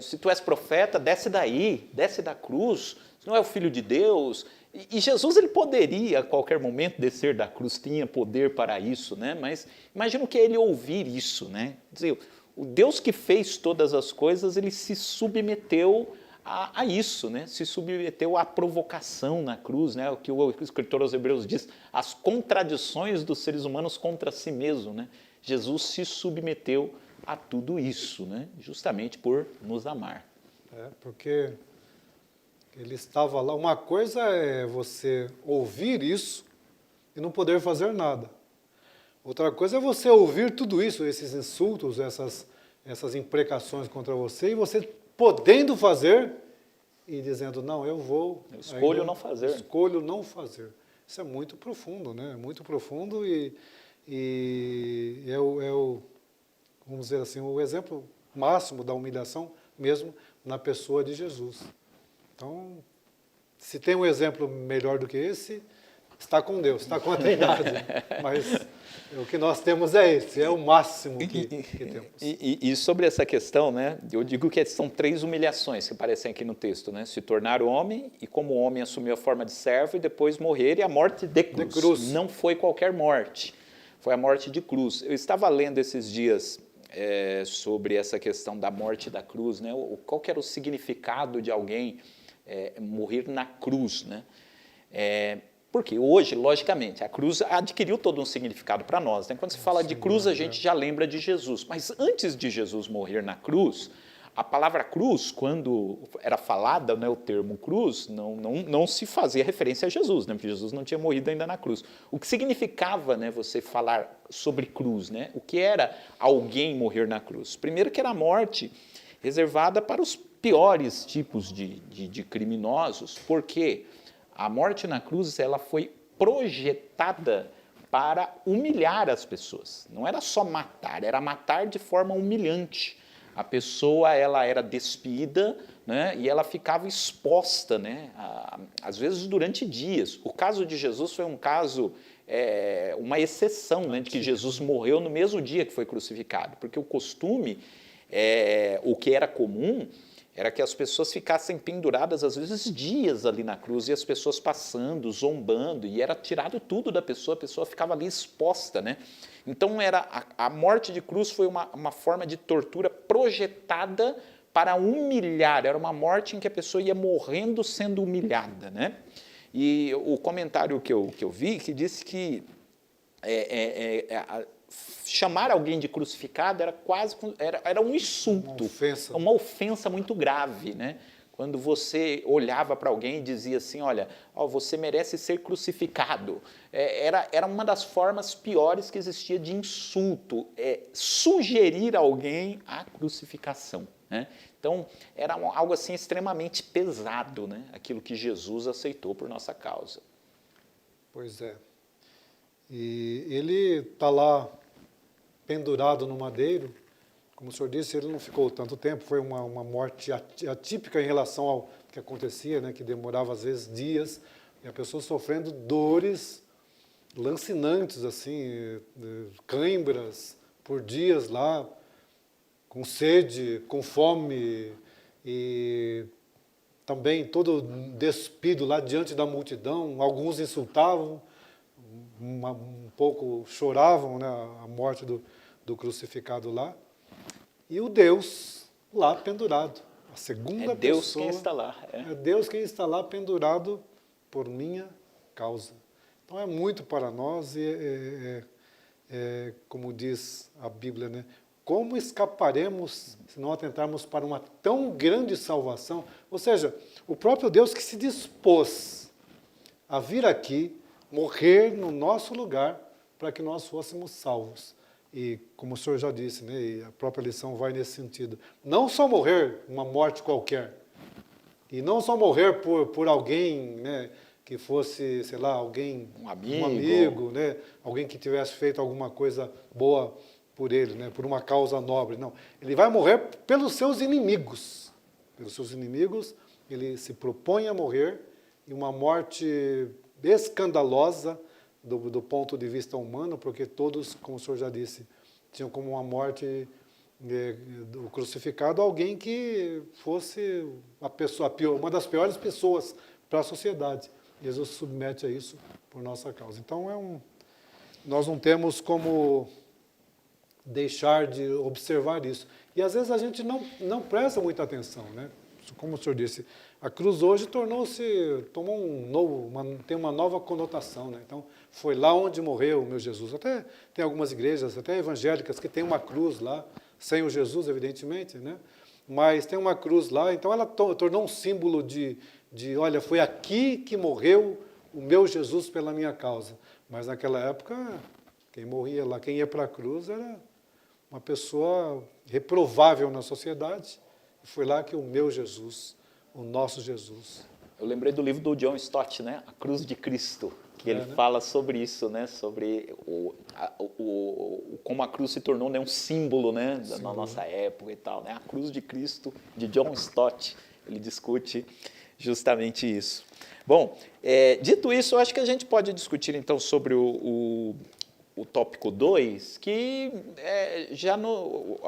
[SPEAKER 2] se tu és profeta, desce daí, desce da cruz, tu não é o Filho de Deus. E Jesus, ele poderia a qualquer momento descer da cruz, tinha poder para isso, né? Mas imagina o que é ele ouvir isso, né? Dizer, o Deus que fez todas as coisas, ele se submeteu a isso, né? Se submeteu à provocação na cruz, né? O que o escritor aos Hebreus diz, as contradições dos seres humanos contra si mesmo, né? Jesus se submeteu a tudo isso, né? Justamente por nos amar.
[SPEAKER 3] Porque ele estava lá. Uma coisa é você ouvir isso e não poder fazer nada. Outra coisa é você ouvir tudo isso, esses insultos, essas imprecações contra você, e você podendo fazer e dizendo, não, eu
[SPEAKER 2] escolho não fazer.
[SPEAKER 3] Escolho não fazer. Isso é muito profundo, né? Muito profundo e vamos dizer assim, o exemplo máximo da humilhação mesmo na pessoa de Jesus. Então, se tem um exemplo melhor do que esse, está com Deus, está com a Trindade. Mas o que nós temos é esse, é o máximo que temos.
[SPEAKER 2] E sobre essa questão, né, eu digo que são 3 humilhações que aparecem aqui no texto, né? Se tornar homem, e como homem assumiu a forma de servo, e depois morrer, e a morte de cruz.
[SPEAKER 3] De cruz.
[SPEAKER 2] Não foi qualquer morte, foi a morte de cruz. Eu estava lendo esses dias sobre essa questão da morte da cruz, né? Qual que era o significado de alguém morrer na cruz, né? Porque hoje, logicamente, a cruz adquiriu todo um significado para nós, né? Quando se fala de cruz, a gente já lembra de Jesus. Mas antes de Jesus morrer na cruz, a palavra cruz, quando era falada, né, o termo cruz, não se fazia referência a Jesus, né? Porque Jesus não tinha morrido ainda na cruz. O que significava, né, você falar sobre cruz, né? O que era alguém morrer na cruz? Primeiro que era a morte reservada para os piores tipos de criminosos, porque a morte na cruz ela foi projetada para humilhar as pessoas. Não era só matar, era matar de forma humilhante. A pessoa ela era despida, né, e ela ficava exposta, né, às vezes durante dias. O caso de Jesus foi um caso, uma exceção, né, de que Jesus morreu no mesmo dia que foi crucificado, porque o costume, o que era comum, era que as pessoas ficassem penduradas, às vezes, dias ali na cruz, e as pessoas passando, zombando, e era tirado tudo da pessoa, a pessoa ficava ali exposta, né? Então, a morte de cruz foi uma forma de tortura projetada para humilhar, era uma morte em que a pessoa ia morrendo sendo humilhada, né? E o comentário que eu vi, que disse que chamar alguém de crucificado era um insulto, uma ofensa muito grave, né? Quando você olhava para alguém e dizia assim, olha, você merece ser crucificado. Era uma das formas piores que existia de insulto, sugerir alguém à crucificação, né? Então, era algo assim extremamente pesado, né? Aquilo que Jesus aceitou por nossa causa.
[SPEAKER 3] Pois é. E ele está lá pendurado no madeiro, como o senhor disse, ele não ficou tanto tempo, foi uma morte atípica em relação ao que acontecia, né, que demorava às vezes dias, e a pessoa sofrendo dores lancinantes, assim, cãibras por dias lá, com sede, com fome, e também todo despido lá diante da multidão, alguns insultavam, um pouco choravam, né, a morte do crucificado lá, e o Deus lá pendurado, a segunda pessoa. É
[SPEAKER 2] Deus quem está lá.
[SPEAKER 3] É Deus quem está lá pendurado por minha causa. Então é muito para nós e como diz a Bíblia, né? Como escaparemos se não atentarmos para uma tão grande salvação? Ou seja, o próprio Deus que se dispôs a vir aqui, morrer no nosso lugar para que nós fôssemos salvos. E como o senhor já disse, né, e a própria lição vai nesse sentido, não só morrer uma morte qualquer, e não só morrer por alguém, né, que fosse, sei lá, alguém, um amigo, né, alguém que tivesse feito alguma coisa boa por ele, né, por uma causa nobre, não. Ele vai morrer pelos seus inimigos. Pelos seus inimigos, ele se propõe a morrer, e uma morte escandalosa, do ponto de vista humano, porque todos, como o senhor já disse, tinham como uma morte do crucificado alguém que fosse uma das piores pessoas para a sociedade. Jesus se submete a isso por nossa causa. Então, nós não temos como deixar de observar isso. E, às vezes, a gente não presta muita atenção, né? Como o senhor disse, a cruz hoje tem uma nova conotação, né? Então, foi lá onde morreu o meu Jesus. Até tem algumas igrejas, até evangélicas, que tem uma cruz lá, sem o Jesus, evidentemente, né? Mas tem uma cruz lá, então ela tornou um símbolo de olha, foi aqui que morreu o meu Jesus pela minha causa. Mas naquela época Quem morria lá, quem ia para a cruz era uma pessoa reprovável na sociedade. E foi lá que o meu Jesus, o nosso Jesus.
[SPEAKER 2] Eu lembrei do livro do John Stott, né? A Cruz de Cristo, que ele fala sobre isso, né? Sobre como a cruz se tornou, né, um símbolo, né, na nossa época e tal, né? A Cruz de Cristo, de John Stott, ele discute justamente isso. Bom, dito isso, eu acho que a gente pode discutir então sobre o tópico 2, que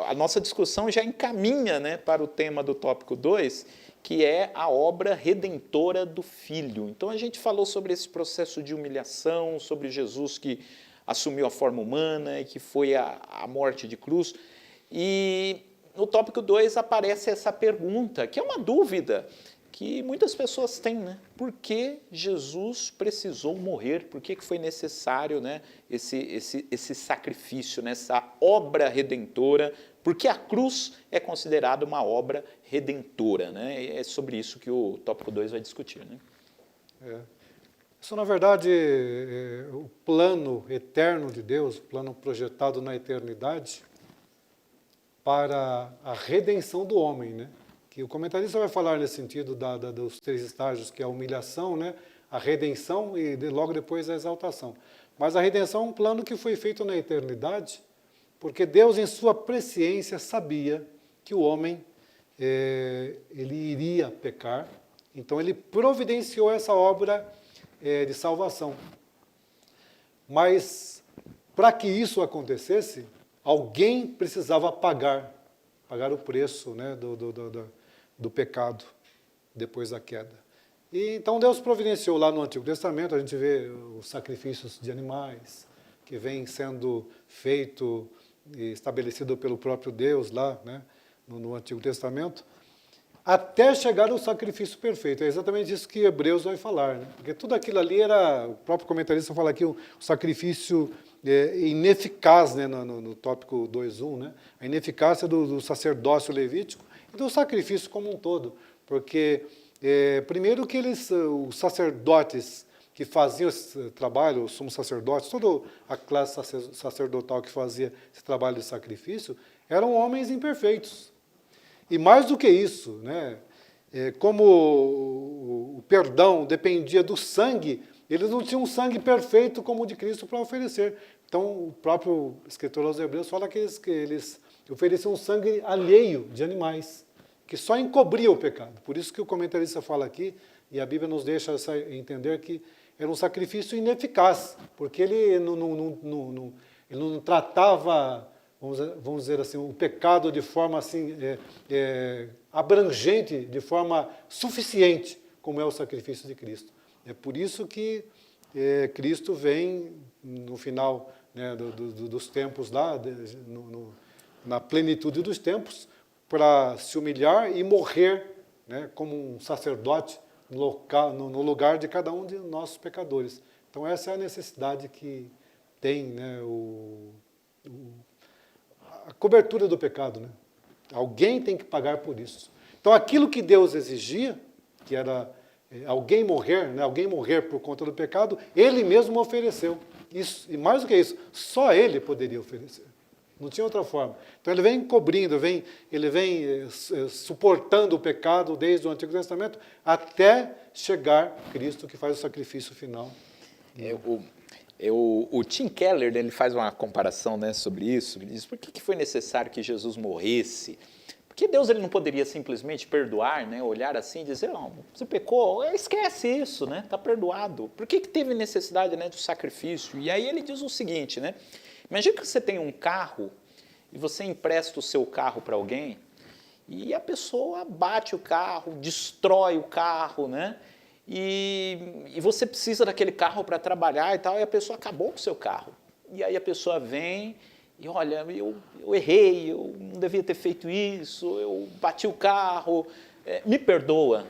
[SPEAKER 2] a nossa discussão já encaminha, né, para o tema do tópico 2, que é a obra redentora do Filho. Então, a gente falou sobre esse processo de humilhação, sobre Jesus que assumiu a forma humana e que foi a morte de cruz. E no tópico 2 aparece essa pergunta, que é uma dúvida que muitas pessoas têm, né? Por que Jesus precisou morrer? Por que foi necessário, né, esse sacrifício, né, essa obra redentora? Por que a cruz é considerada uma obra redentora, né? É sobre isso que o tópico 2 vai discutir, né?
[SPEAKER 3] Isso, na verdade, é o plano eterno de Deus, o plano projetado na eternidade para a redenção do homem, né? Que o comentarista vai falar nesse sentido dos 3 estágios, que é a humilhação, né, a redenção e logo depois a exaltação. Mas a redenção é um plano que foi feito na eternidade, porque Deus, em sua presciência, sabia que o homem ele iria pecar, então ele providenciou essa obra de salvação. Mas, para que isso acontecesse, alguém precisava pagar o preço, né, do pecado, depois da queda. E então Deus providenciou lá no Antigo Testamento, a gente vê os sacrifícios de animais, que vem sendo feito e estabelecido pelo próprio Deus lá, né, no Antigo Testamento, até chegar ao sacrifício perfeito. É exatamente isso que Hebreus vai falar, né? Porque tudo aquilo ali era, o próprio comentarista fala aqui, o sacrifício ineficaz, né, no tópico 2.1, né? A ineficácia do sacerdócio levítico e do sacrifício como um todo, porque primeiro que os sacerdotes que faziam esse trabalho, os sumos sacerdotes, toda a classe sacerdotal que fazia esse trabalho de sacrifício, eram homens imperfeitos. E mais do que isso, né, como o perdão dependia do sangue, eles não tinham um sangue perfeito como o de Cristo para oferecer. Então, o próprio escritor aos Hebreus fala que eles ofereciam um sangue alheio de animais, que só encobria o pecado. Por isso que o comentarista fala aqui, e a Bíblia nos deixa entender que era um sacrifício ineficaz, porque ele não tratava, vamos dizer assim, o pecado de forma assim, abrangente, de forma suficiente, como é o sacrifício de Cristo. É por isso que Cristo vem no final, né, dos tempos lá, na plenitude dos tempos, para se humilhar e morrer, né, como um sacerdote no lugar de cada um de nossos pecadores. Então essa é a necessidade que tem, né, a cobertura do pecado, né? Alguém tem que pagar por isso. Então aquilo que Deus exigia, que era alguém morrer, né, alguém morrer por conta do pecado, ele mesmo ofereceu. Isso, e mais do que isso, só ele poderia oferecer. Não tinha outra forma. Então ele vem cobrindo, ele vem suportando o pecado desde o Antigo Testamento até chegar Cristo, que faz o sacrifício final.
[SPEAKER 2] O Tim Keller, ele faz uma comparação, né, sobre isso. Ele diz, por que foi necessário que Jesus morresse? Porque Deus ele não poderia simplesmente perdoar, né, olhar assim e dizer, não, você pecou, esquece isso, né, está perdoado. Por que teve necessidade, né, do sacrifício? E aí ele diz o seguinte, né, imagina que você tem um carro e você empresta o seu carro para alguém e a pessoa bate o carro, destrói o carro, né? E você precisa daquele carro para trabalhar e tal, e a pessoa acabou com o seu carro. E aí a pessoa vem e, olha, eu errei, eu não devia ter feito isso, eu bati o carro, me perdoa.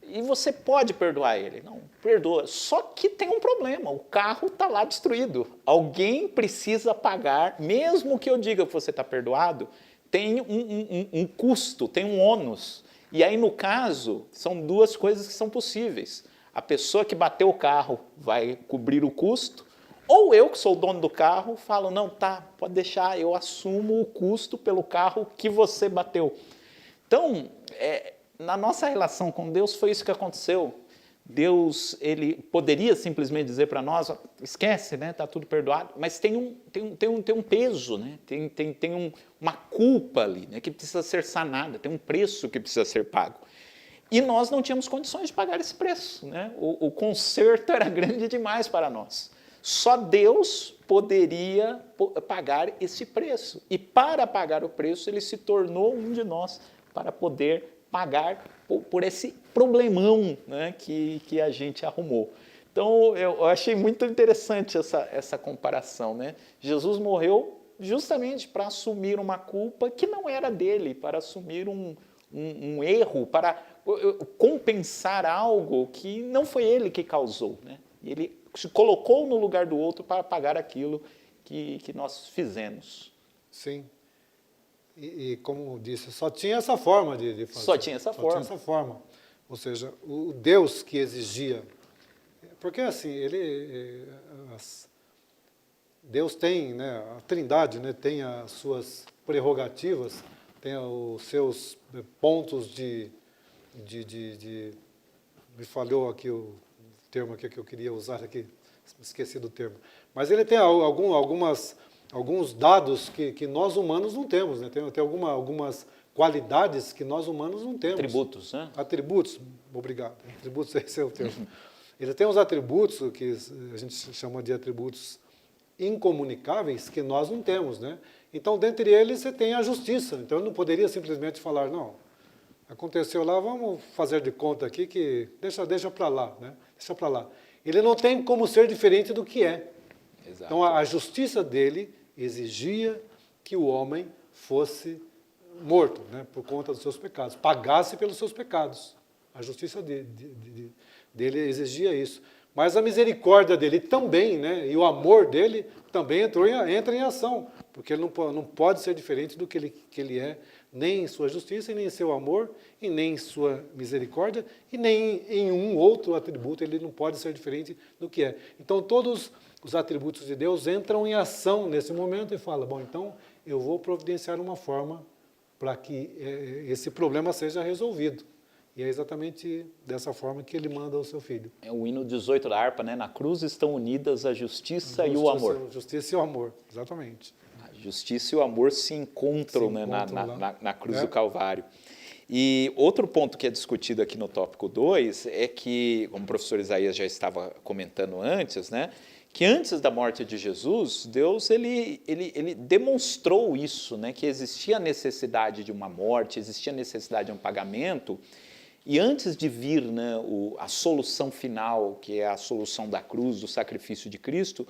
[SPEAKER 2] E você pode perdoar ele. Não, perdoa. Só que tem um problema, o carro está lá destruído. Alguém precisa pagar, mesmo que eu diga que você está perdoado, tem um custo, tem um ônus. E aí, no caso, são duas coisas que são possíveis. A pessoa que bateu o carro vai cobrir o custo, Ou eu, que sou o dono do carro, falo, não, tá, pode deixar, eu assumo o custo pelo carro que você bateu. Então, na nossa relação com Deus foi isso que aconteceu. Deus, ele poderia simplesmente dizer para nós, esquece, né, tá tudo perdoado, mas tem um peso, né, tem uma culpa ali, né, que precisa ser sanada, tem um preço que precisa ser pago. E nós não tínhamos condições de pagar esse preço, né, o conserto era grande demais para nós. Só Deus poderia pagar esse preço. E para pagar o preço, ele se tornou um de nós para poder pagar por esse problemão, né, que a gente arrumou. Então, eu achei muito interessante essa comparação, né? Jesus morreu justamente para assumir uma culpa que não era dele, para assumir um erro, para compensar algo que não foi ele que causou, né? Ele se colocou no lugar do outro para pagar aquilo que nós fizemos.
[SPEAKER 3] Sim. E como disse, só tinha essa forma de fazer.
[SPEAKER 2] Só tinha essa forma.
[SPEAKER 3] Tinha essa forma. Ou seja, o Deus que exigia. Porque assim, Deus tem, né, a Trindade, né, tem as suas prerrogativas, tem os seus pontos me falhou aqui o termo aqui que eu queria usar aqui, esqueci do termo. Mas ele tem alguns dados que nós humanos não temos, né? Tem algumas qualidades que nós humanos não temos.
[SPEAKER 2] Atributos, né?
[SPEAKER 3] Atributos, obrigado. Atributos, esse é o termo. Ele tem os atributos que a gente chama de atributos incomunicáveis que nós não temos, né? Então, dentre eles, você tem a justiça. Então, ele não poderia simplesmente falar, não, aconteceu lá, vamos fazer de conta aqui que deixa para lá, né? Deixa para lá. Ele não tem como ser diferente do que é.
[SPEAKER 2] Exato.
[SPEAKER 3] Então, a justiça dele exigia que o homem fosse morto, né, por conta dos seus pecados, pagasse pelos seus pecados. A justiça dele exigia isso. Mas a misericórdia dele também, né, e o amor dele também entra em ação, porque ele não pode ser diferente do que ele é, nem em sua justiça, e nem em seu amor, e nem em sua misericórdia, e nem em um outro atributo, ele não pode ser diferente do que é. Então, todos os atributos de Deus entram em ação nesse momento e falam, bom, então eu vou providenciar uma forma para que esse problema seja resolvido. E é exatamente dessa forma que ele manda o seu filho.
[SPEAKER 2] É o hino 18 da harpa, né? Na cruz estão unidas a justiça e o amor.
[SPEAKER 3] Justiça e o amor, exatamente.
[SPEAKER 2] A justiça e o amor se encontram, né, na cruz do Calvário. E outro ponto que é discutido aqui no tópico 2 é que, como o professor Isaías já estava comentando antes, né, que antes da morte de Jesus, Deus ele demonstrou isso, né, que existia a necessidade de uma morte, existia a necessidade de um pagamento, e antes de vir, né, a solução final, que é a solução da cruz, do sacrifício de Cristo,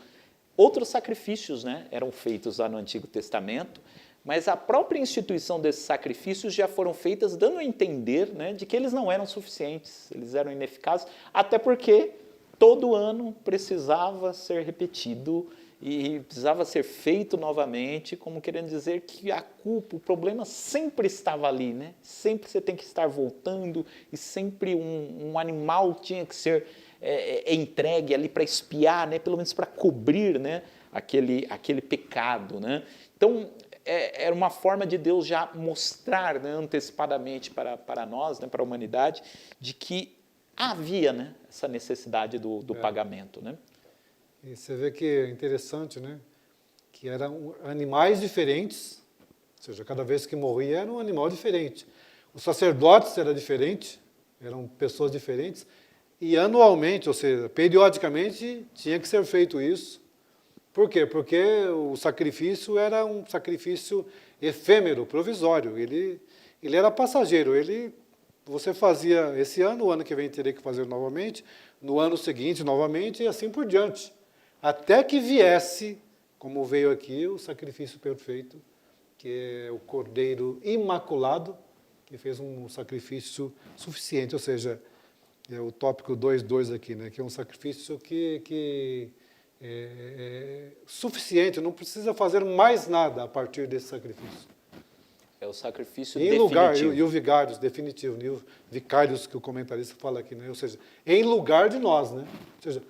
[SPEAKER 2] outros sacrifícios, né, eram feitos lá no Antigo Testamento, mas a própria instituição desses sacrifícios já foram feitas dando a entender, né, de que eles não eram suficientes, eles eram ineficazes, até porque todo ano precisava ser repetido e precisava ser feito novamente, como querendo dizer que a culpa, o problema sempre estava ali, né? Sempre você tem que estar voltando e sempre um animal tinha que ser entregue ali para expiar, né? Pelo menos para cobrir, né, aquele pecado, né? Então, era uma forma de Deus já mostrar, né, antecipadamente para nós, né, para a humanidade, de que havia, né, essa necessidade do pagamento, né?
[SPEAKER 3] E você vê que é interessante, né, que eram animais diferentes, ou seja, cada vez que morria era um animal diferente. Os sacerdotes eram diferentes, eram pessoas diferentes, e anualmente, ou seja, periodicamente, tinha que ser feito isso. Por quê? Porque o sacrifício era um sacrifício efêmero, provisório. Ele era passageiro. Você fazia esse ano, o ano que vem teria que fazer novamente, no ano seguinte novamente, e assim por diante. Até que viesse, como veio aqui, o sacrifício perfeito, que é o Cordeiro Imaculado, que fez um sacrifício suficiente, ou seja, é o tópico 2.2 aqui, né, que é um sacrifício que é suficiente, não precisa fazer mais nada a partir desse sacrifício.
[SPEAKER 2] É o sacrifício
[SPEAKER 3] em
[SPEAKER 2] definitivo.
[SPEAKER 3] Lugar, e o vigários, definitivo, e o vicários que o comentarista fala aqui, né? Ou seja, em lugar de nós, né? Ou seja,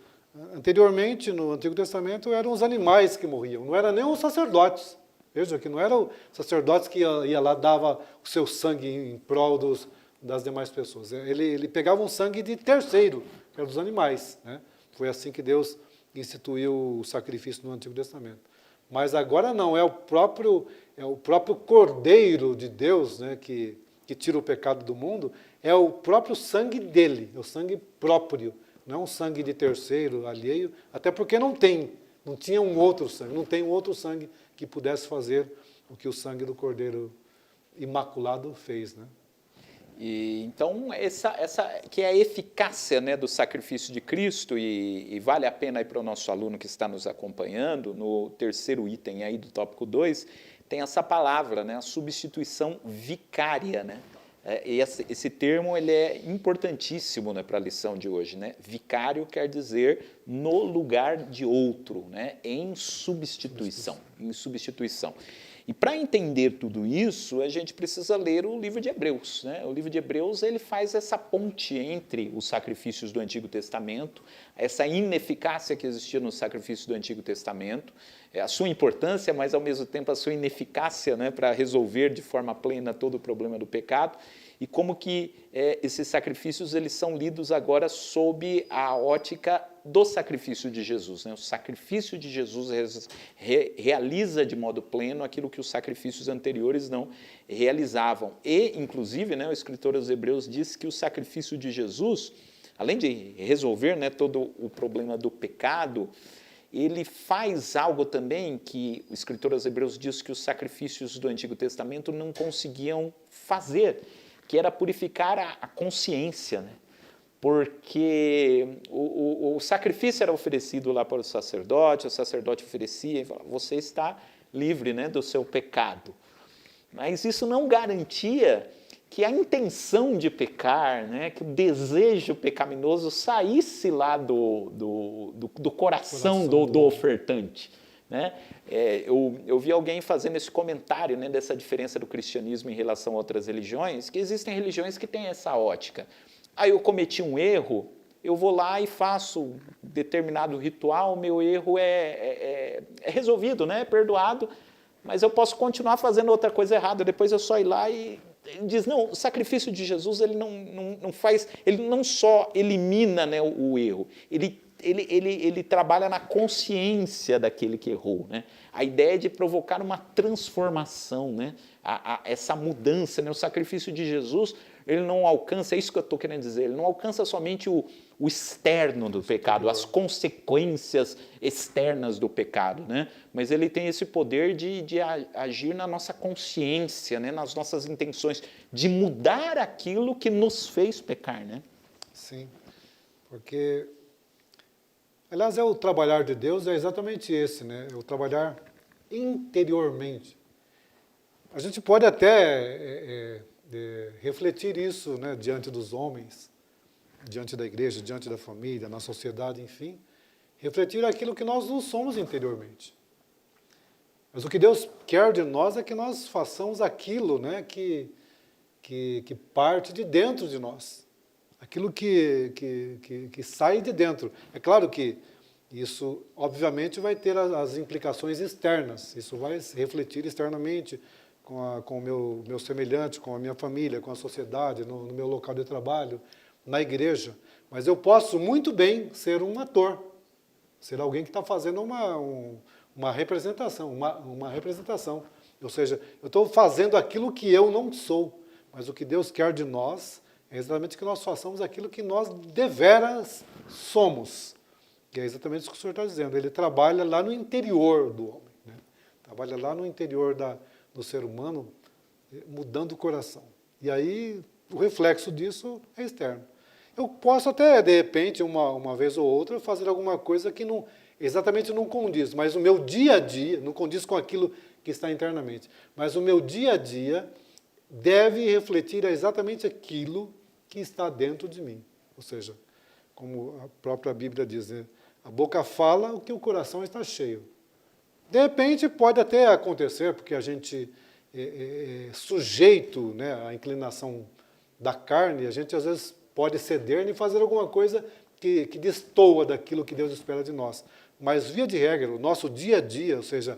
[SPEAKER 3] Anteriormente, no Antigo Testamento, eram os animais que morriam, não eram nem os sacerdotes. Veja que não eram os sacerdotes que ia lá, dava o seu sangue em prol das demais pessoas. Ele pegava um sangue de terceiro, que era dos animais, né? Foi assim que Deus instituiu o sacrifício no Antigo Testamento. Mas agora não, é o próprio Cordeiro de Deus, né, que tira o pecado do mundo, é o próprio sangue dele, é o sangue próprio, não é um sangue de terceiro, alheio, até porque não tinha um outro sangue, não tem um outro sangue que pudesse fazer o que o sangue do Cordeiro Imaculado fez, né?
[SPEAKER 2] E, então, essa que é a eficácia, né, do sacrifício de Cristo, e vale a pena para o nosso aluno que está nos acompanhando, no terceiro item aí do tópico 2, tem essa palavra, né, a substituição vicária, né? E esse termo ele é importantíssimo, né, para a lição de hoje, né? Vicário quer dizer no lugar de outro, né? Em substituição. E para entender tudo isso, a gente precisa ler o livro de Hebreus, né? O livro de Hebreus ele faz essa ponte entre os sacrifícios do Antigo Testamento, essa ineficácia que existia no sacrifício do Antigo Testamento, a sua importância, mas ao mesmo tempo a sua ineficácia, né, para resolver de forma plena todo o problema do pecado, e como que esses sacrifícios eles são lidos agora sob a ótica do sacrifício de Jesus, né? O sacrifício de Jesus realiza de modo pleno aquilo que os sacrifícios anteriores não realizavam. E, inclusive, né, o escritor aos Hebreus diz que o sacrifício de Jesus, além de resolver, né, todo o problema do pecado, ele faz algo também que o escritor aos Hebreus diz que os sacrifícios do Antigo Testamento não conseguiam fazer, que era purificar a consciência, né? Porque o sacrifício era oferecido lá para o sacerdote oferecia e falava, você está livre, né, do seu pecado. Mas isso não garantia que a intenção de pecar, né, que o desejo pecaminoso saísse lá do coração do ofertante. Né? Eu vi alguém fazendo esse comentário, né, dessa diferença do cristianismo em relação a outras religiões, que existem religiões que têm essa ótica. Aí eu cometi um erro, eu vou lá e faço determinado ritual, meu erro é resolvido, né, é perdoado, mas eu posso continuar fazendo outra coisa errada, depois eu só ir lá e ele diz, não, o sacrifício de Jesus ele não faz, ele não só elimina, né, o erro, ele trabalha na consciência daquele que errou, né? A ideia é de provocar uma transformação, né? Essa mudança, né? O sacrifício de Jesus, ele não alcança, é isso que eu estou querendo dizer, ele não alcança somente o externo do pecado, as consequências externas do pecado, né? Mas ele tem esse poder de agir na nossa consciência, né? Nas nossas intenções, de mudar aquilo que nos fez pecar, né?
[SPEAKER 3] Sim, porque... Aliás, o trabalhar de Deus é exatamente esse, né? É o trabalhar interiormente. A gente pode até refletir isso, né, diante dos homens, diante da igreja, diante da família, na sociedade, enfim. Refletir aquilo que nós não somos interiormente. Mas o que Deus quer de nós é que nós façamos aquilo, né, que parte de dentro de nós. Aquilo que sai de dentro. É claro que isso, obviamente, vai ter as implicações externas. Isso vai se refletir externamente com o meu semelhante, com a minha família, com a sociedade, no meu local de trabalho, na igreja. Mas eu posso muito bem ser um ator, ser alguém que está fazendo uma representação, uma representação. Ou seja, eu estou fazendo aquilo que eu não sou, mas o que Deus quer de nós é exatamente que nós façamos aquilo que nós deveras somos. E é exatamente isso que o senhor está dizendo. Ele trabalha lá no interior do homem, né? Trabalha lá no interior do ser humano, mudando o coração. E aí, o reflexo disso é externo. Eu posso até, de repente, uma vez ou outra, fazer alguma coisa que exatamente não condiz, mas o meu dia a dia, não condiz com aquilo que está internamente, mas o meu dia a dia deve refletir exatamente aquilo que está dentro de mim. Ou seja, como a própria Bíblia diz, né? A boca fala o que o coração está cheio. De repente pode até acontecer, porque a gente é sujeito, né, à inclinação da carne, a gente às vezes pode ceder e fazer alguma coisa que destoa daquilo que Deus espera de nós. Mas, via de regra, o nosso dia a dia, ou seja,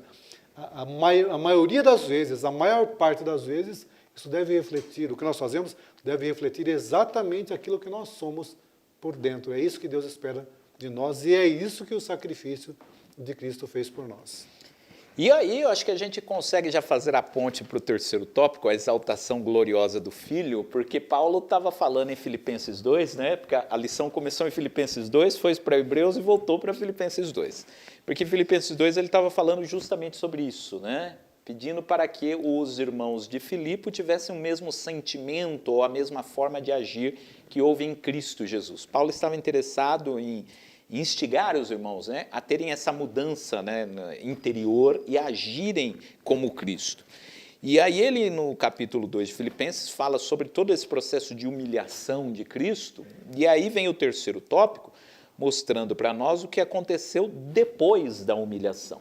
[SPEAKER 3] a maioria das vezes, a maior parte das vezes, isso deve refletir, o que nós fazemos deve refletir exatamente aquilo que nós somos por dentro. É isso que Deus espera de nós e é isso que o sacrifício de Cristo fez por nós.
[SPEAKER 2] E aí eu acho que a gente consegue já fazer a ponte para o terceiro tópico, a exaltação gloriosa do Filho, porque Paulo estava falando em Filipenses 2, né? Porque a lição começou em Filipenses 2, foi para Hebreus e voltou para Filipenses 2. Porque em Filipenses 2 ele estava falando justamente sobre isso, né? Pedindo para que os irmãos de Filipe tivessem o mesmo sentimento ou a mesma forma de agir que houve em Cristo Jesus. Paulo estava interessado em instigar os irmãos, né, a terem essa mudança, né, interior e agirem como Cristo. E aí ele, no capítulo 2 de Filipenses, fala sobre todo esse processo de humilhação de Cristo, e aí vem o terceiro tópico, mostrando para nós o que aconteceu depois da humilhação.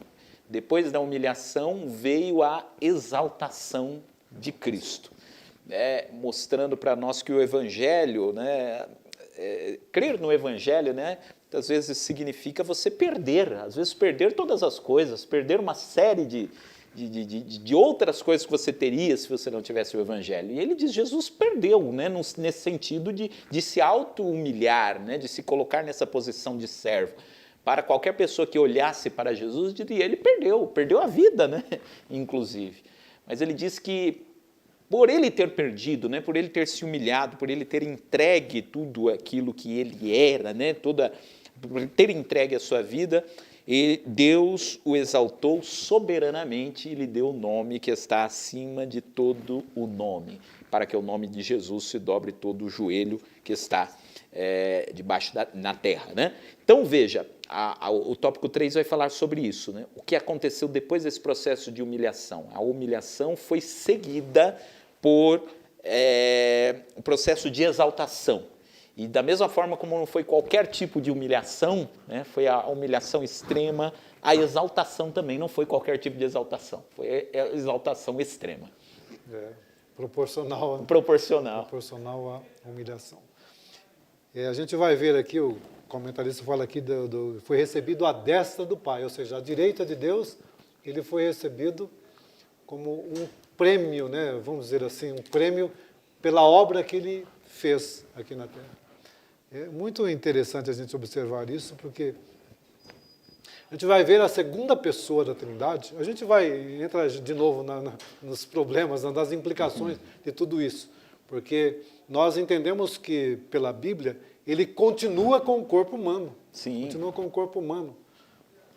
[SPEAKER 2] Depois da humilhação veio a exaltação de Cristo, mostrando para nós que o Evangelho, né, crer no Evangelho, né, às vezes significa você perder, às vezes perder todas as coisas, perder uma série de outras coisas que você teria se você não tivesse o Evangelho. E ele diz, Jesus perdeu, né, nesse sentido de se auto-humilhar, né, de se colocar nessa posição de servo. Para qualquer pessoa que olhasse para Jesus, diria, ele perdeu a vida, né, inclusive. Mas ele diz que por ele ter perdido, né, por ele ter se humilhado, por ele ter entregue tudo aquilo que ele era, né, por ter entregue a sua vida, Deus o exaltou soberanamente e lhe deu o nome que está acima de todo o nome, para que o nome de Jesus se dobre todo o joelho que está debaixo na terra. Né? Então, veja, o tópico 3 vai falar sobre isso, né? O que aconteceu depois desse processo de humilhação. A humilhação foi seguida por um processo de exaltação. E da mesma forma como não foi qualquer tipo de humilhação, né, foi a humilhação extrema, a exaltação também não foi qualquer tipo de exaltação, foi a exaltação extrema.
[SPEAKER 3] Proporcional à humilhação. A gente vai ver aqui, o comentarista fala aqui, foi recebido à destra do Pai, ou seja, à direita de Deus, ele foi recebido como um prêmio, né, vamos dizer assim, um prêmio pela obra que ele fez aqui na Terra. É muito interessante a gente observar isso, porque a gente vai ver a segunda pessoa da Trindade, a gente vai entrar de novo nos problemas, nas implicações de tudo isso, porque nós entendemos que, pela Bíblia, ele continua com o corpo humano.
[SPEAKER 2] Sim.
[SPEAKER 3] Continua com o corpo humano.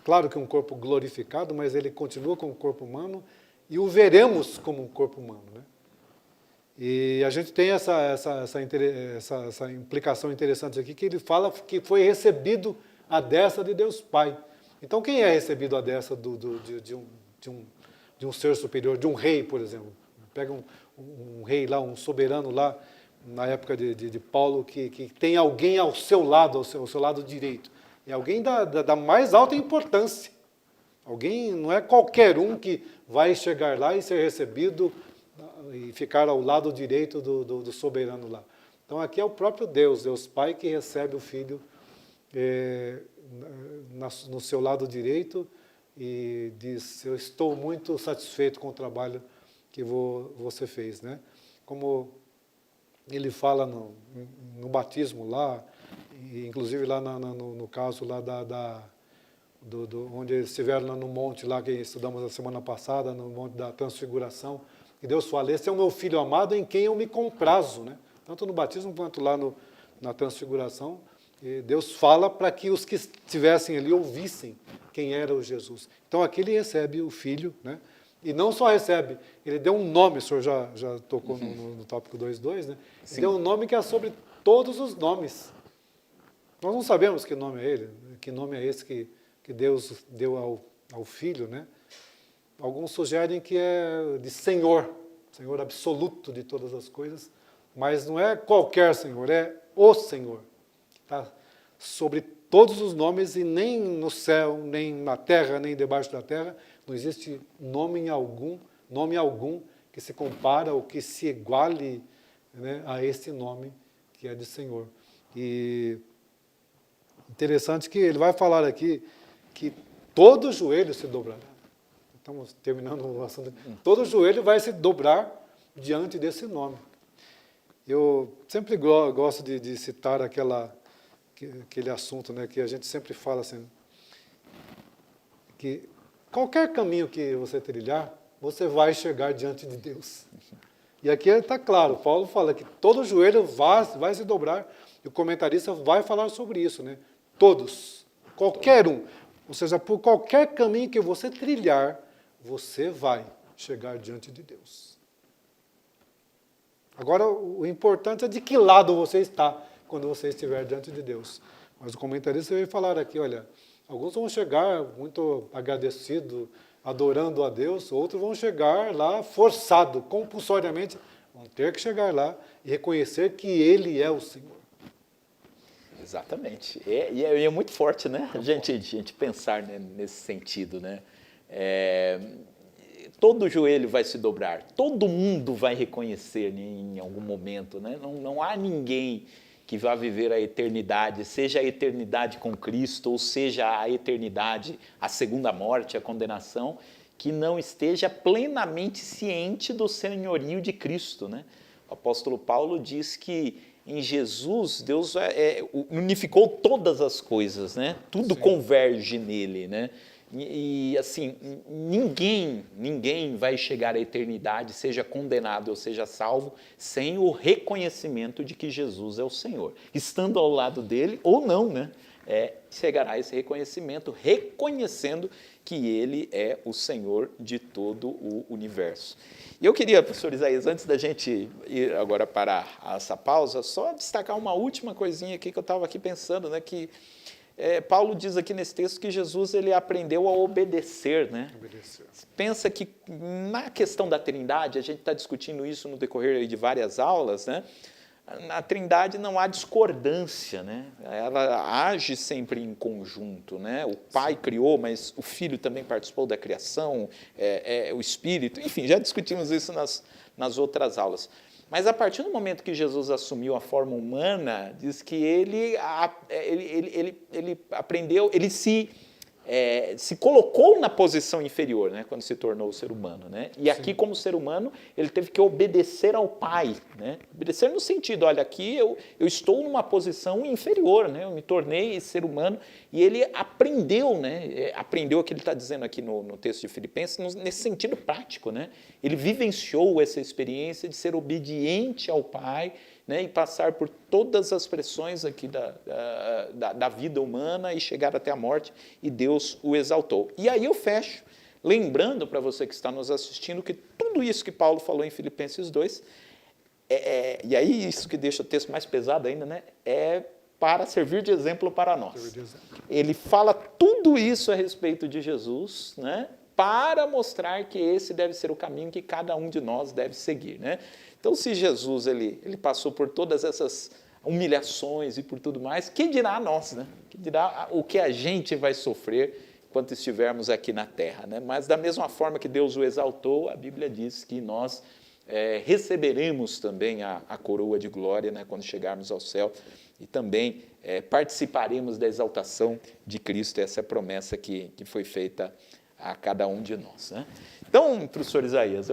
[SPEAKER 3] Claro que um corpo glorificado, mas ele continua com o corpo humano e o veremos como um corpo humano, né? E a gente tem essa implicação interessante aqui, que ele fala que foi recebido à destra de Deus Pai. Então, quem é recebido à destra de um ser superior, de um rei, por exemplo? Pega um rei lá, um soberano lá, na época de Paulo, que tem alguém ao seu lado direito. É alguém da mais alta importância. Alguém, não é qualquer um que vai chegar lá e ser recebido e ficar ao lado direito do soberano lá. Então, aqui é o próprio Deus Pai, que recebe o Filho no seu lado direito e diz, eu estou muito satisfeito com o trabalho que você fez, né? Como ele fala no batismo lá, e inclusive lá no caso lá onde eles estiveram no monte lá que estudamos a semana passada, no monte da transfiguração, que Deus fala, esse é o meu filho amado em quem eu me comprazo, né? Tanto no batismo quanto lá na transfiguração, Deus fala para que os que estivessem ali ouvissem quem era o Jesus. Então aqui ele recebe o Filho, né? E não só recebe, ele deu um nome, o senhor já tocou no tópico 2.2, né? Ele deu um nome que é sobre todos os nomes. Nós não sabemos que nome é ele, que nome é esse que Deus deu ao Filho, né? Alguns sugerem que é de Senhor absoluto de todas as coisas, mas não é qualquer Senhor, é o Senhor. Está sobre todos os nomes e nem no céu, nem na terra, nem debaixo da terra, não existe nome algum que se compara ou que se iguale, né, a esse nome que é de Senhor. E Interessante que ele vai falar aqui que todo joelho se dobrará. Estamos terminando o assunto. Todo joelho vai se dobrar diante desse nome. Eu sempre gosto de citar aquele assunto, né, que a gente sempre fala assim, que qualquer caminho que você trilhar, você vai chegar diante de Deus. E aqui está claro, Paulo fala que todo joelho vai se dobrar, e o comentarista vai falar sobre isso, né? Todos, qualquer um. Ou seja, por qualquer caminho que você trilhar, você vai chegar diante de Deus. Agora, o importante é de que lado você está quando você estiver diante de Deus. Mas o comentarista vai falar aqui, olha, alguns vão chegar muito agradecidos, adorando a Deus, outros vão chegar lá forçado, compulsoriamente, vão ter que chegar lá e reconhecer que Ele é o Senhor.
[SPEAKER 2] Exatamente. E é muito forte, né? A gente pensar, né, nesse sentido, né? Todo joelho vai se dobrar, todo mundo vai reconhecer, né, em algum momento, né? Não há ninguém que vá viver a eternidade, seja a eternidade com Cristo, ou seja a eternidade, a segunda morte, a condenação, que não esteja plenamente ciente do senhorio de Cristo, né? O apóstolo Paulo diz que em Jesus, Deus unificou todas as coisas, né? Tudo Sim. Converge nele, né? E assim, ninguém vai chegar à eternidade, seja condenado ou seja salvo, sem o reconhecimento de que Jesus é o Senhor. Estando ao lado dele ou não, né? Chegará esse reconhecimento, reconhecendo que Ele é o Senhor de todo o universo. E eu queria, professor Isaías, antes da gente ir agora para essa pausa, só destacar uma última coisinha aqui que eu estava aqui pensando, né? Que Paulo diz aqui nesse texto que Jesus ele aprendeu a obedecer, né? Pensa que na questão da Trindade, a gente está discutindo isso no decorrer de várias aulas, né? Na Trindade não há discordância, né? Ela age sempre em conjunto, né? O Pai criou, mas o Filho também participou da criação, o Espírito, enfim, já discutimos isso nas outras aulas. Mas a partir do momento que Jesus assumiu a forma humana, diz que ele aprendeu, ele se colocou na posição inferior, né, quando se tornou ser humano, né? E aqui, como ser humano, ele teve que obedecer ao Pai, né? Obedecer no sentido, olha, aqui eu estou numa posição inferior, né? Eu me tornei ser humano e ele aprendeu, né? Aprendeu o que ele está dizendo aqui no texto de Filipenses, nesse sentido prático, né? Ele vivenciou essa experiência de ser obediente ao Pai, né, e passar por todas as pressões aqui da vida humana e chegar até a morte, e Deus o exaltou. E aí eu fecho, lembrando para você que está nos assistindo, que tudo isso que Paulo falou em Filipenses 2, e aí isso que deixa o texto mais pesado ainda, né, é para servir de exemplo para nós. Ele fala tudo isso a respeito de Jesus, né, para mostrar que esse deve ser o caminho que cada um de nós deve seguir, né? Então, se Jesus ele passou por todas essas humilhações e por tudo mais, quem dirá a nós, né? Quem dirá o que a gente vai sofrer enquanto estivermos aqui na terra, né? Mas da mesma forma que Deus o exaltou, a Bíblia diz que nós receberemos também a coroa de glória, né, quando chegarmos ao céu, e também participaremos da exaltação de Cristo. Essa é a promessa que foi feita a cada um de nós, né? Então, professor Isaías,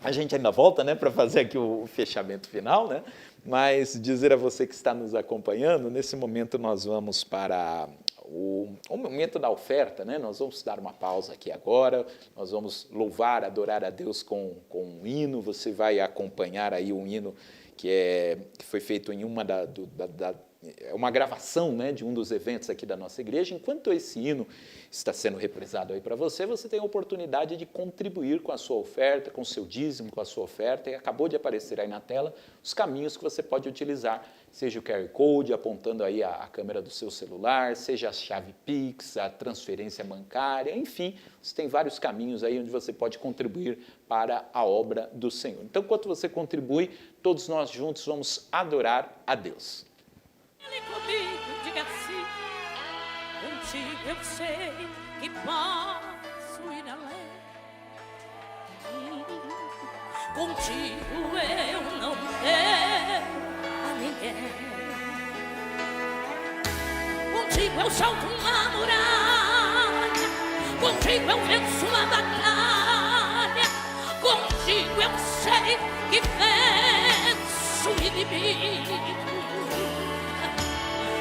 [SPEAKER 2] a gente ainda volta, né, para fazer aqui o fechamento final, né? Mas dizer a você que está nos acompanhando, nesse momento nós vamos para o momento da oferta, né? Nós vamos dar uma pausa aqui agora, nós vamos louvar, adorar a Deus com um hino. Você vai acompanhar aí um hino que foi feito em uma gravação, né, de um dos eventos aqui da nossa igreja. Enquanto esse hino está sendo reprisado aí para você, você tem a oportunidade de contribuir com a sua oferta, com o seu dízimo, com a sua oferta, e acabou de aparecer aí na tela os caminhos que você pode utilizar, seja o QR Code apontando aí a câmera do seu celular, seja a chave Pix, a transferência bancária, enfim, você tem vários caminhos aí onde você pode contribuir para a obra do Senhor. Então, enquanto você contribui, todos nós juntos vamos adorar a Deus.
[SPEAKER 4] Ele comigo, diga sim, contigo eu sei que posso ir além. Contigo eu não quero a ninguém. eu salto uma muralha, contigo eu venço uma batalha, contigo eu sei que venço o inimigo.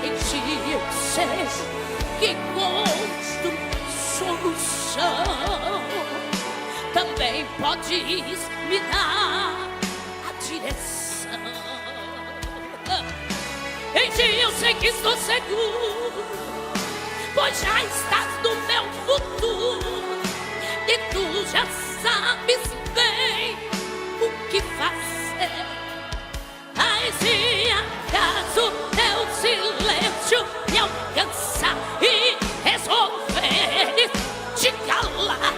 [SPEAKER 4] Em ti eu sei que encontro solução. Também podes me dar a direção. Em ti eu sei que estou seguro, pois já estás no meu futuro, e tu já sabes bem o que fazer. Ai, se acaso teu silêncio me alcançar e resolveres te calar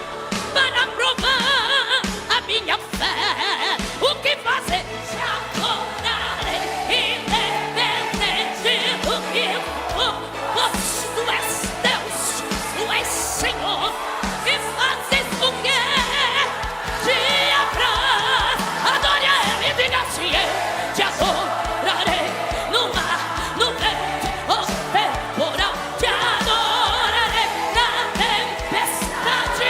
[SPEAKER 4] para provar a minha fé, o que fazer? Te adorarei, independente do que for, pois tu és Deus, tu és Senhor, e fazes o que te apraz. Adore a Ele, diga assim: eu te adorarei no mar, no vento ou temporal, te adorarei na tempestade,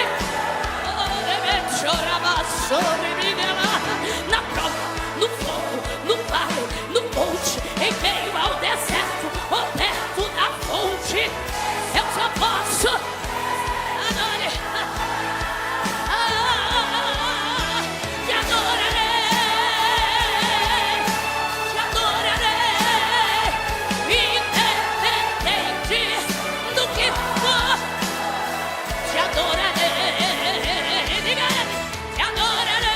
[SPEAKER 4] na prova, no fogo, no vale, no monte, em meio ao deserto ou perto da fonte, eu só posso adorar. Te adorarei, independente do que for, te adorarei, diga ele, te adorarei,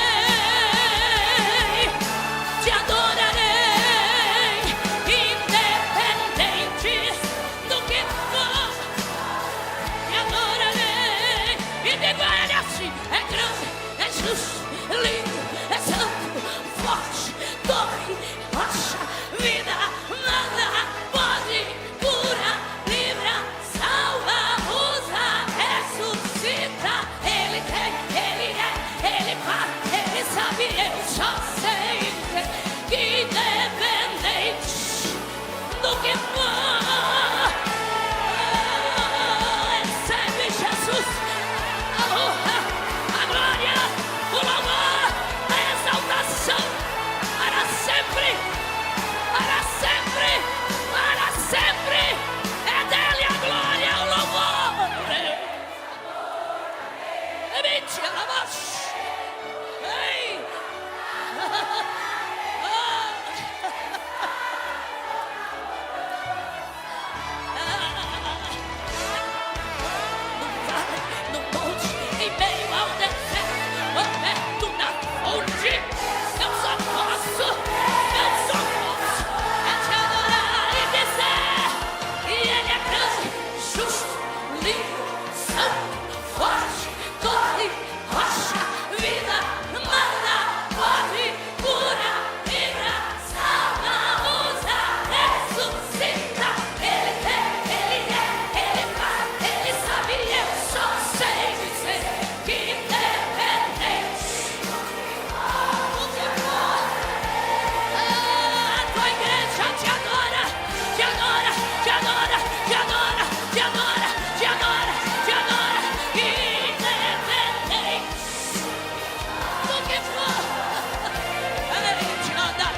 [SPEAKER 4] independente do que for, te adorarei, e digo a ele assim: é grande, é justo, é lindo, é santo, forte, torre, rocha, vida, nada pode, cura, livra, salva, usa, ressuscita. Ele tem, ele é, ele faz, ele sabe, eu só sei dizer que independente do que for, recebe Jesus a honra, a glória, o louvor, a exaltação, para sempre, para sempre, para sempre. É dele a glória, o louvor. É mentira, mas ei. No monte, em meio ao deserto, ou perto da fonte, eu só posso é te adorar e dizer que Ele é grande, justo, livre, santo, forte, torre, rocha, vida, manda, pode, cura, livra, salva, usa, ressuscita. Ele tem, ele é, ele faz, ele sabe, eu só sei dizer que independente do que for, a tua igreja te adora, te adora, te adora, te adora, te adora, te adora, te adora, independente do que for. Ei, te adora,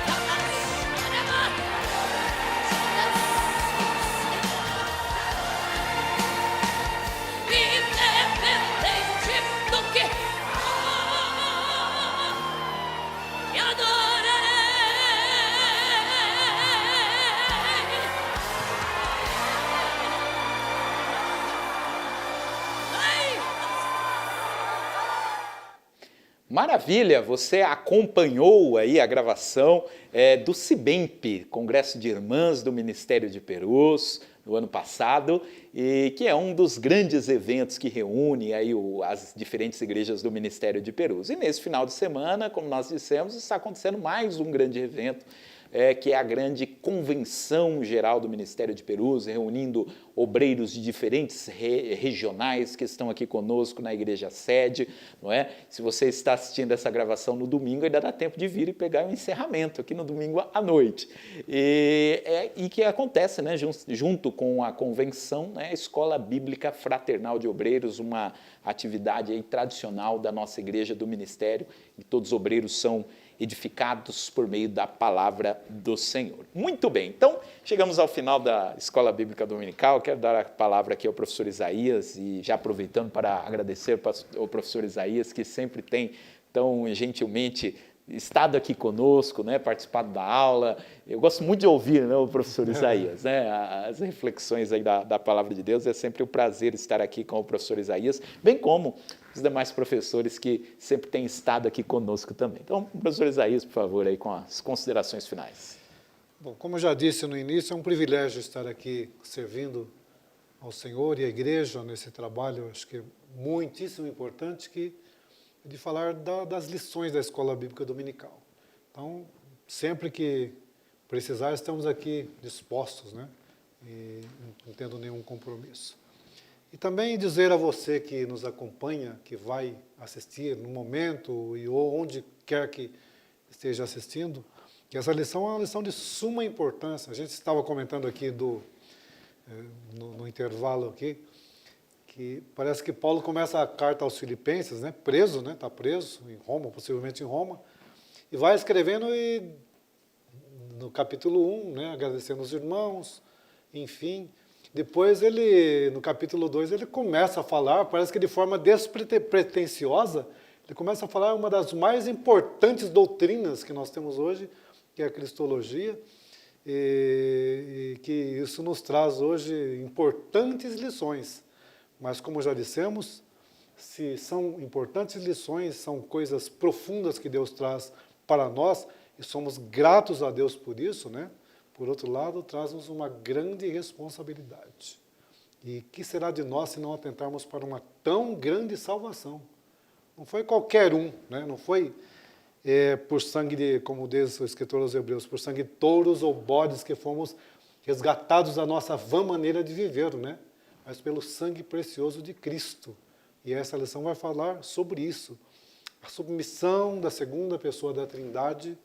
[SPEAKER 4] independente do que for, te adorarei. Ei.
[SPEAKER 2] Maravilha, você acompanhou aí a gravação do CIBEMP, Congresso de Irmãs do Ministério de Perus, no ano passado, e que é um dos grandes eventos que reúne aí as diferentes igrejas do Ministério de Perus. E nesse final de semana, como nós dissemos, está acontecendo mais um grande evento que é a grande convenção geral do Ministério de Perus, reunindo obreiros de diferentes regionais que estão aqui conosco na igreja sede, não é? Se você está assistindo essa gravação no domingo, ainda dá tempo de vir e pegar o encerramento aqui no domingo à noite. E que acontece, né, junto com a convenção, né, a Escola Bíblica Fraternal de Obreiros, uma atividade aí tradicional da nossa igreja, do ministério, e todos os obreiros são edificados por meio da palavra do Senhor. Muito bem, então chegamos ao final da Escola Bíblica Dominical. Quero dar a palavra aqui ao professor Isaías e já aproveitando para agradecer ao professor Isaías, que sempre tem tão gentilmente estado aqui conosco, né, participado da aula. Eu gosto muito de ouvir, né, o professor Isaías, né, as reflexões aí da palavra de Deus. É sempre um prazer estar aqui com o professor Isaías, bem como os demais professores que sempre têm estado aqui conosco também. Então, professor Isaías, por favor, aí com as considerações finais.
[SPEAKER 3] Bom, como eu já disse no início, é um privilégio estar aqui servindo ao Senhor e à igreja nesse trabalho, acho que é muitíssimo importante, de falar das lições da Escola Bíblica Dominical. Então, sempre que precisar, estamos aqui dispostos, né? E não tendo nenhum compromisso. E também dizer a você que nos acompanha, que vai assistir no momento ou onde quer que esteja assistindo, que essa lição é uma lição de suma importância. A gente estava comentando aqui no intervalo aqui, que parece que Paulo começa a carta aos Filipenses, né, preso, né, está preso em Roma, possivelmente em Roma, e vai escrevendo no capítulo 1, né, agradecendo os irmãos, enfim. Depois no capítulo 2, ele começa a falar, parece que de forma despretensiosa, ele começa a falar uma das mais importantes doutrinas que nós temos hoje, que é a cristologia, e que isso nos traz hoje importantes lições. Mas, como já dissemos, se são importantes lições, são coisas profundas que Deus traz para nós, e somos gratos a Deus por isso, né? Por outro lado, traz-nos uma grande responsabilidade. E que será de nós se não atentarmos para uma tão grande salvação? Não foi qualquer um, né? Não foi por sangue como diz o escritor aos Hebreus, por sangue de touros ou bodes que fomos resgatados da nossa vã maneira de viver, né? Mas pelo sangue precioso de Cristo. E essa lição vai falar sobre isso. A submissão da segunda pessoa da Trindade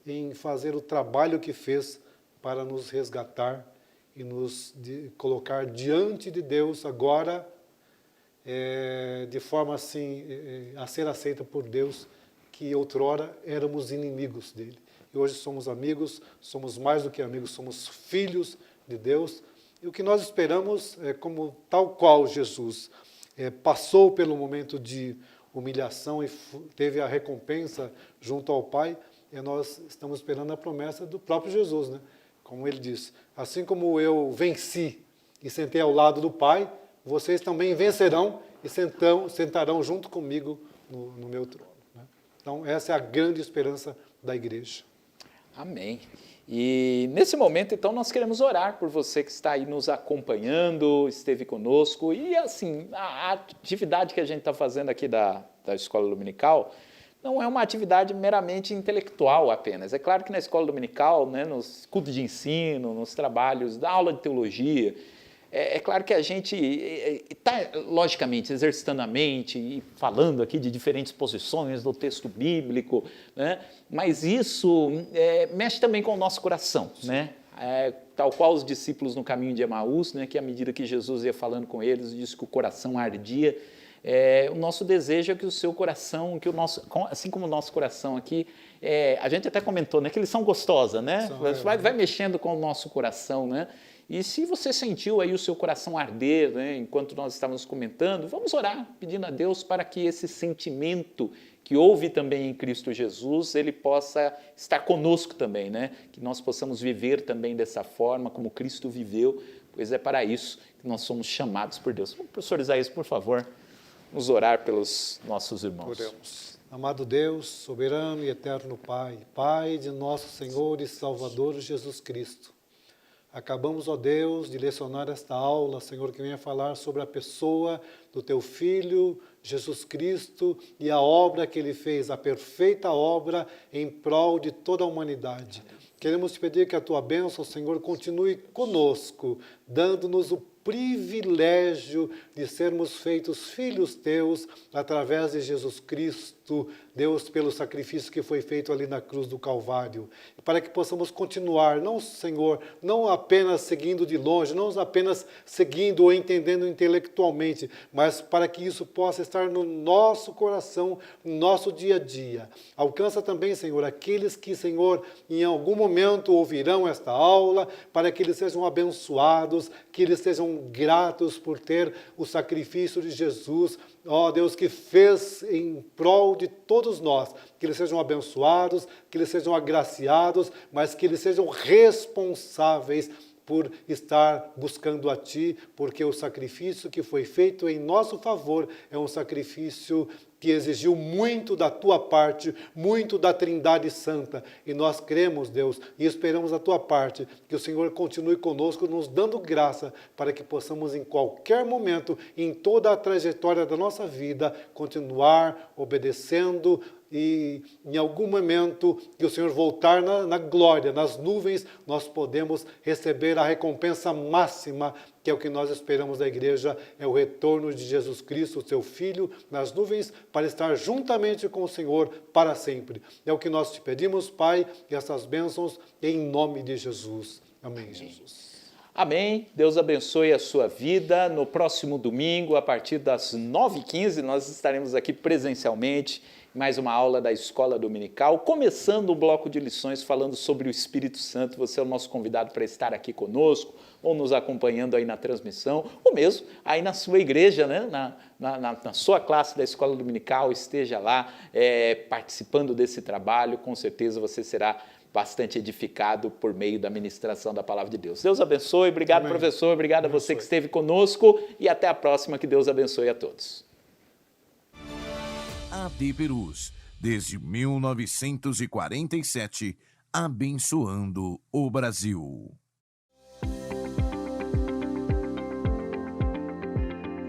[SPEAKER 3] em fazer o trabalho que fez para nos resgatar e nos colocar diante de Deus agora, de forma assim, a ser aceita por Deus, que outrora éramos inimigos dele. E hoje somos amigos, somos mais do que amigos, somos filhos de Deus. E o que nós esperamos é como tal qual Jesus passou pelo momento de humilhação e teve a recompensa junto ao Pai, nós estamos esperando a promessa do próprio Jesus, né? Como ele disse, assim como eu venci e sentei ao lado do Pai, vocês também vencerão e sentarão junto comigo no meu trono, né? Então, essa é a grande esperança da igreja.
[SPEAKER 2] Amém. E nesse momento, então, nós queremos orar por você que está aí nos acompanhando, esteve conosco. E, assim, a atividade que a gente está fazendo aqui da Escola Dominical não é uma atividade meramente intelectual apenas. É claro que na Escola Dominical, né, nos cultos de ensino, nos trabalhos da aula de teologia, é claro que a gente está, logicamente, exercitando a mente e falando aqui de diferentes posições do texto bíblico, né? Mas isso mexe também com o nosso coração, né? Tal qual os discípulos no caminho de Emaús, né, que à medida que Jesus ia falando com eles, disse que o coração ardia. O nosso desejo é que o seu coração, assim como o nosso coração aqui, a gente até comentou, né, que eles são gostosa, né? Vai mexendo com o nosso coração, né? E se você sentiu aí o seu coração arder, né, enquanto nós estávamos comentando, vamos orar, pedindo a Deus para que esse sentimento que houve também em Cristo Jesus, ele possa estar conosco também, né? Que nós possamos viver também dessa forma, como Cristo viveu, pois é para isso que nós somos chamados por Deus. Professor Isaías, por favor, vamos orar pelos nossos irmãos.
[SPEAKER 3] Oremos. Amado Deus, soberano e eterno Pai, Pai de nosso Senhor e Salvador Jesus Cristo, Acabamos, ó Deus, de lecionar esta aula, Senhor, que venha falar sobre a pessoa do Teu Filho, Jesus Cristo, e a obra que Ele fez, a perfeita obra em prol de toda a humanidade. Queremos te pedir que a Tua bênção, Senhor, continue conosco, dando-nos o privilégio de sermos feitos filhos Teus através de Jesus Cristo, Deus, pelo sacrifício que foi feito ali na cruz do Calvário, para que possamos continuar, não, Senhor, não apenas seguindo de longe, não apenas seguindo ou entendendo intelectualmente, mas para que isso possa estar no nosso coração, no nosso dia a dia. Alcança também, Senhor, aqueles que, Senhor, em algum momento ouvirão esta aula, para que eles sejam abençoados, que eles sejam gratos por ter o sacrifício de Jesus, ó Deus, que fez em prol de todos nós, que eles sejam abençoados, que eles sejam agraciados, mas que eles sejam responsáveis por estar buscando a Ti, porque o sacrifício que foi feito em nosso favor é um sacrifício que exigiu muito da Tua parte, muito da Trindade Santa. E nós cremos, Deus, e esperamos a Tua parte, que o Senhor continue conosco, nos dando graça, para que possamos em qualquer momento, em toda a trajetória da nossa vida, continuar obedecendo, e em algum momento que o Senhor voltar na glória, nas nuvens, nós podemos receber a recompensa máxima, que é o que nós esperamos da igreja, é o retorno de Jesus Cristo, o Seu Filho, nas nuvens, para estar juntamente com o Senhor para sempre. É o que nós te pedimos, Pai, e essas bênçãos em nome de Jesus. Amém, Jesus.
[SPEAKER 2] Amém. Deus abençoe a sua vida. No próximo domingo, a partir das 9h15, nós estaremos aqui presencialmente, mais uma aula da Escola Dominical, começando um bloco de lições falando sobre o Espírito Santo. Você é o nosso convidado para estar aqui conosco, ou nos acompanhando aí na transmissão, ou mesmo aí na sua igreja, né? na sua classe da Escola Dominical, esteja lá participando desse trabalho. Com certeza você será bastante edificado por meio da ministração da Palavra de Deus. Deus abençoe. Obrigado, Amém. Professor. Obrigado a você que esteve conosco e até a próxima. Que Deus abençoe a todos.
[SPEAKER 1] AD Perus, desde 1947, abençoando o Brasil.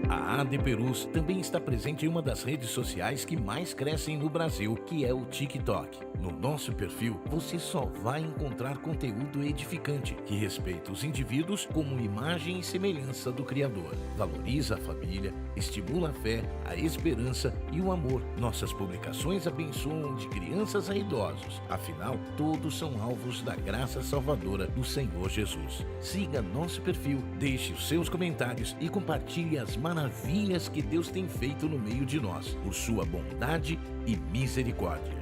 [SPEAKER 1] A AD Perus também está presente em uma das redes sociais que mais crescem no Brasil, que é o TikTok. No nosso perfil, você só vai encontrar conteúdo edificante, que respeita os indivíduos como imagem e semelhança do Criador. Valoriza a família, estimula a fé, a esperança e o amor. Nossas publicações abençoam de crianças a idosos. Afinal, todos são alvos da graça salvadora do Senhor Jesus. Siga nosso perfil, deixe os seus comentários e compartilhe as maravilhas que Deus tem feito no meio de nós, por sua bondade e misericórdia.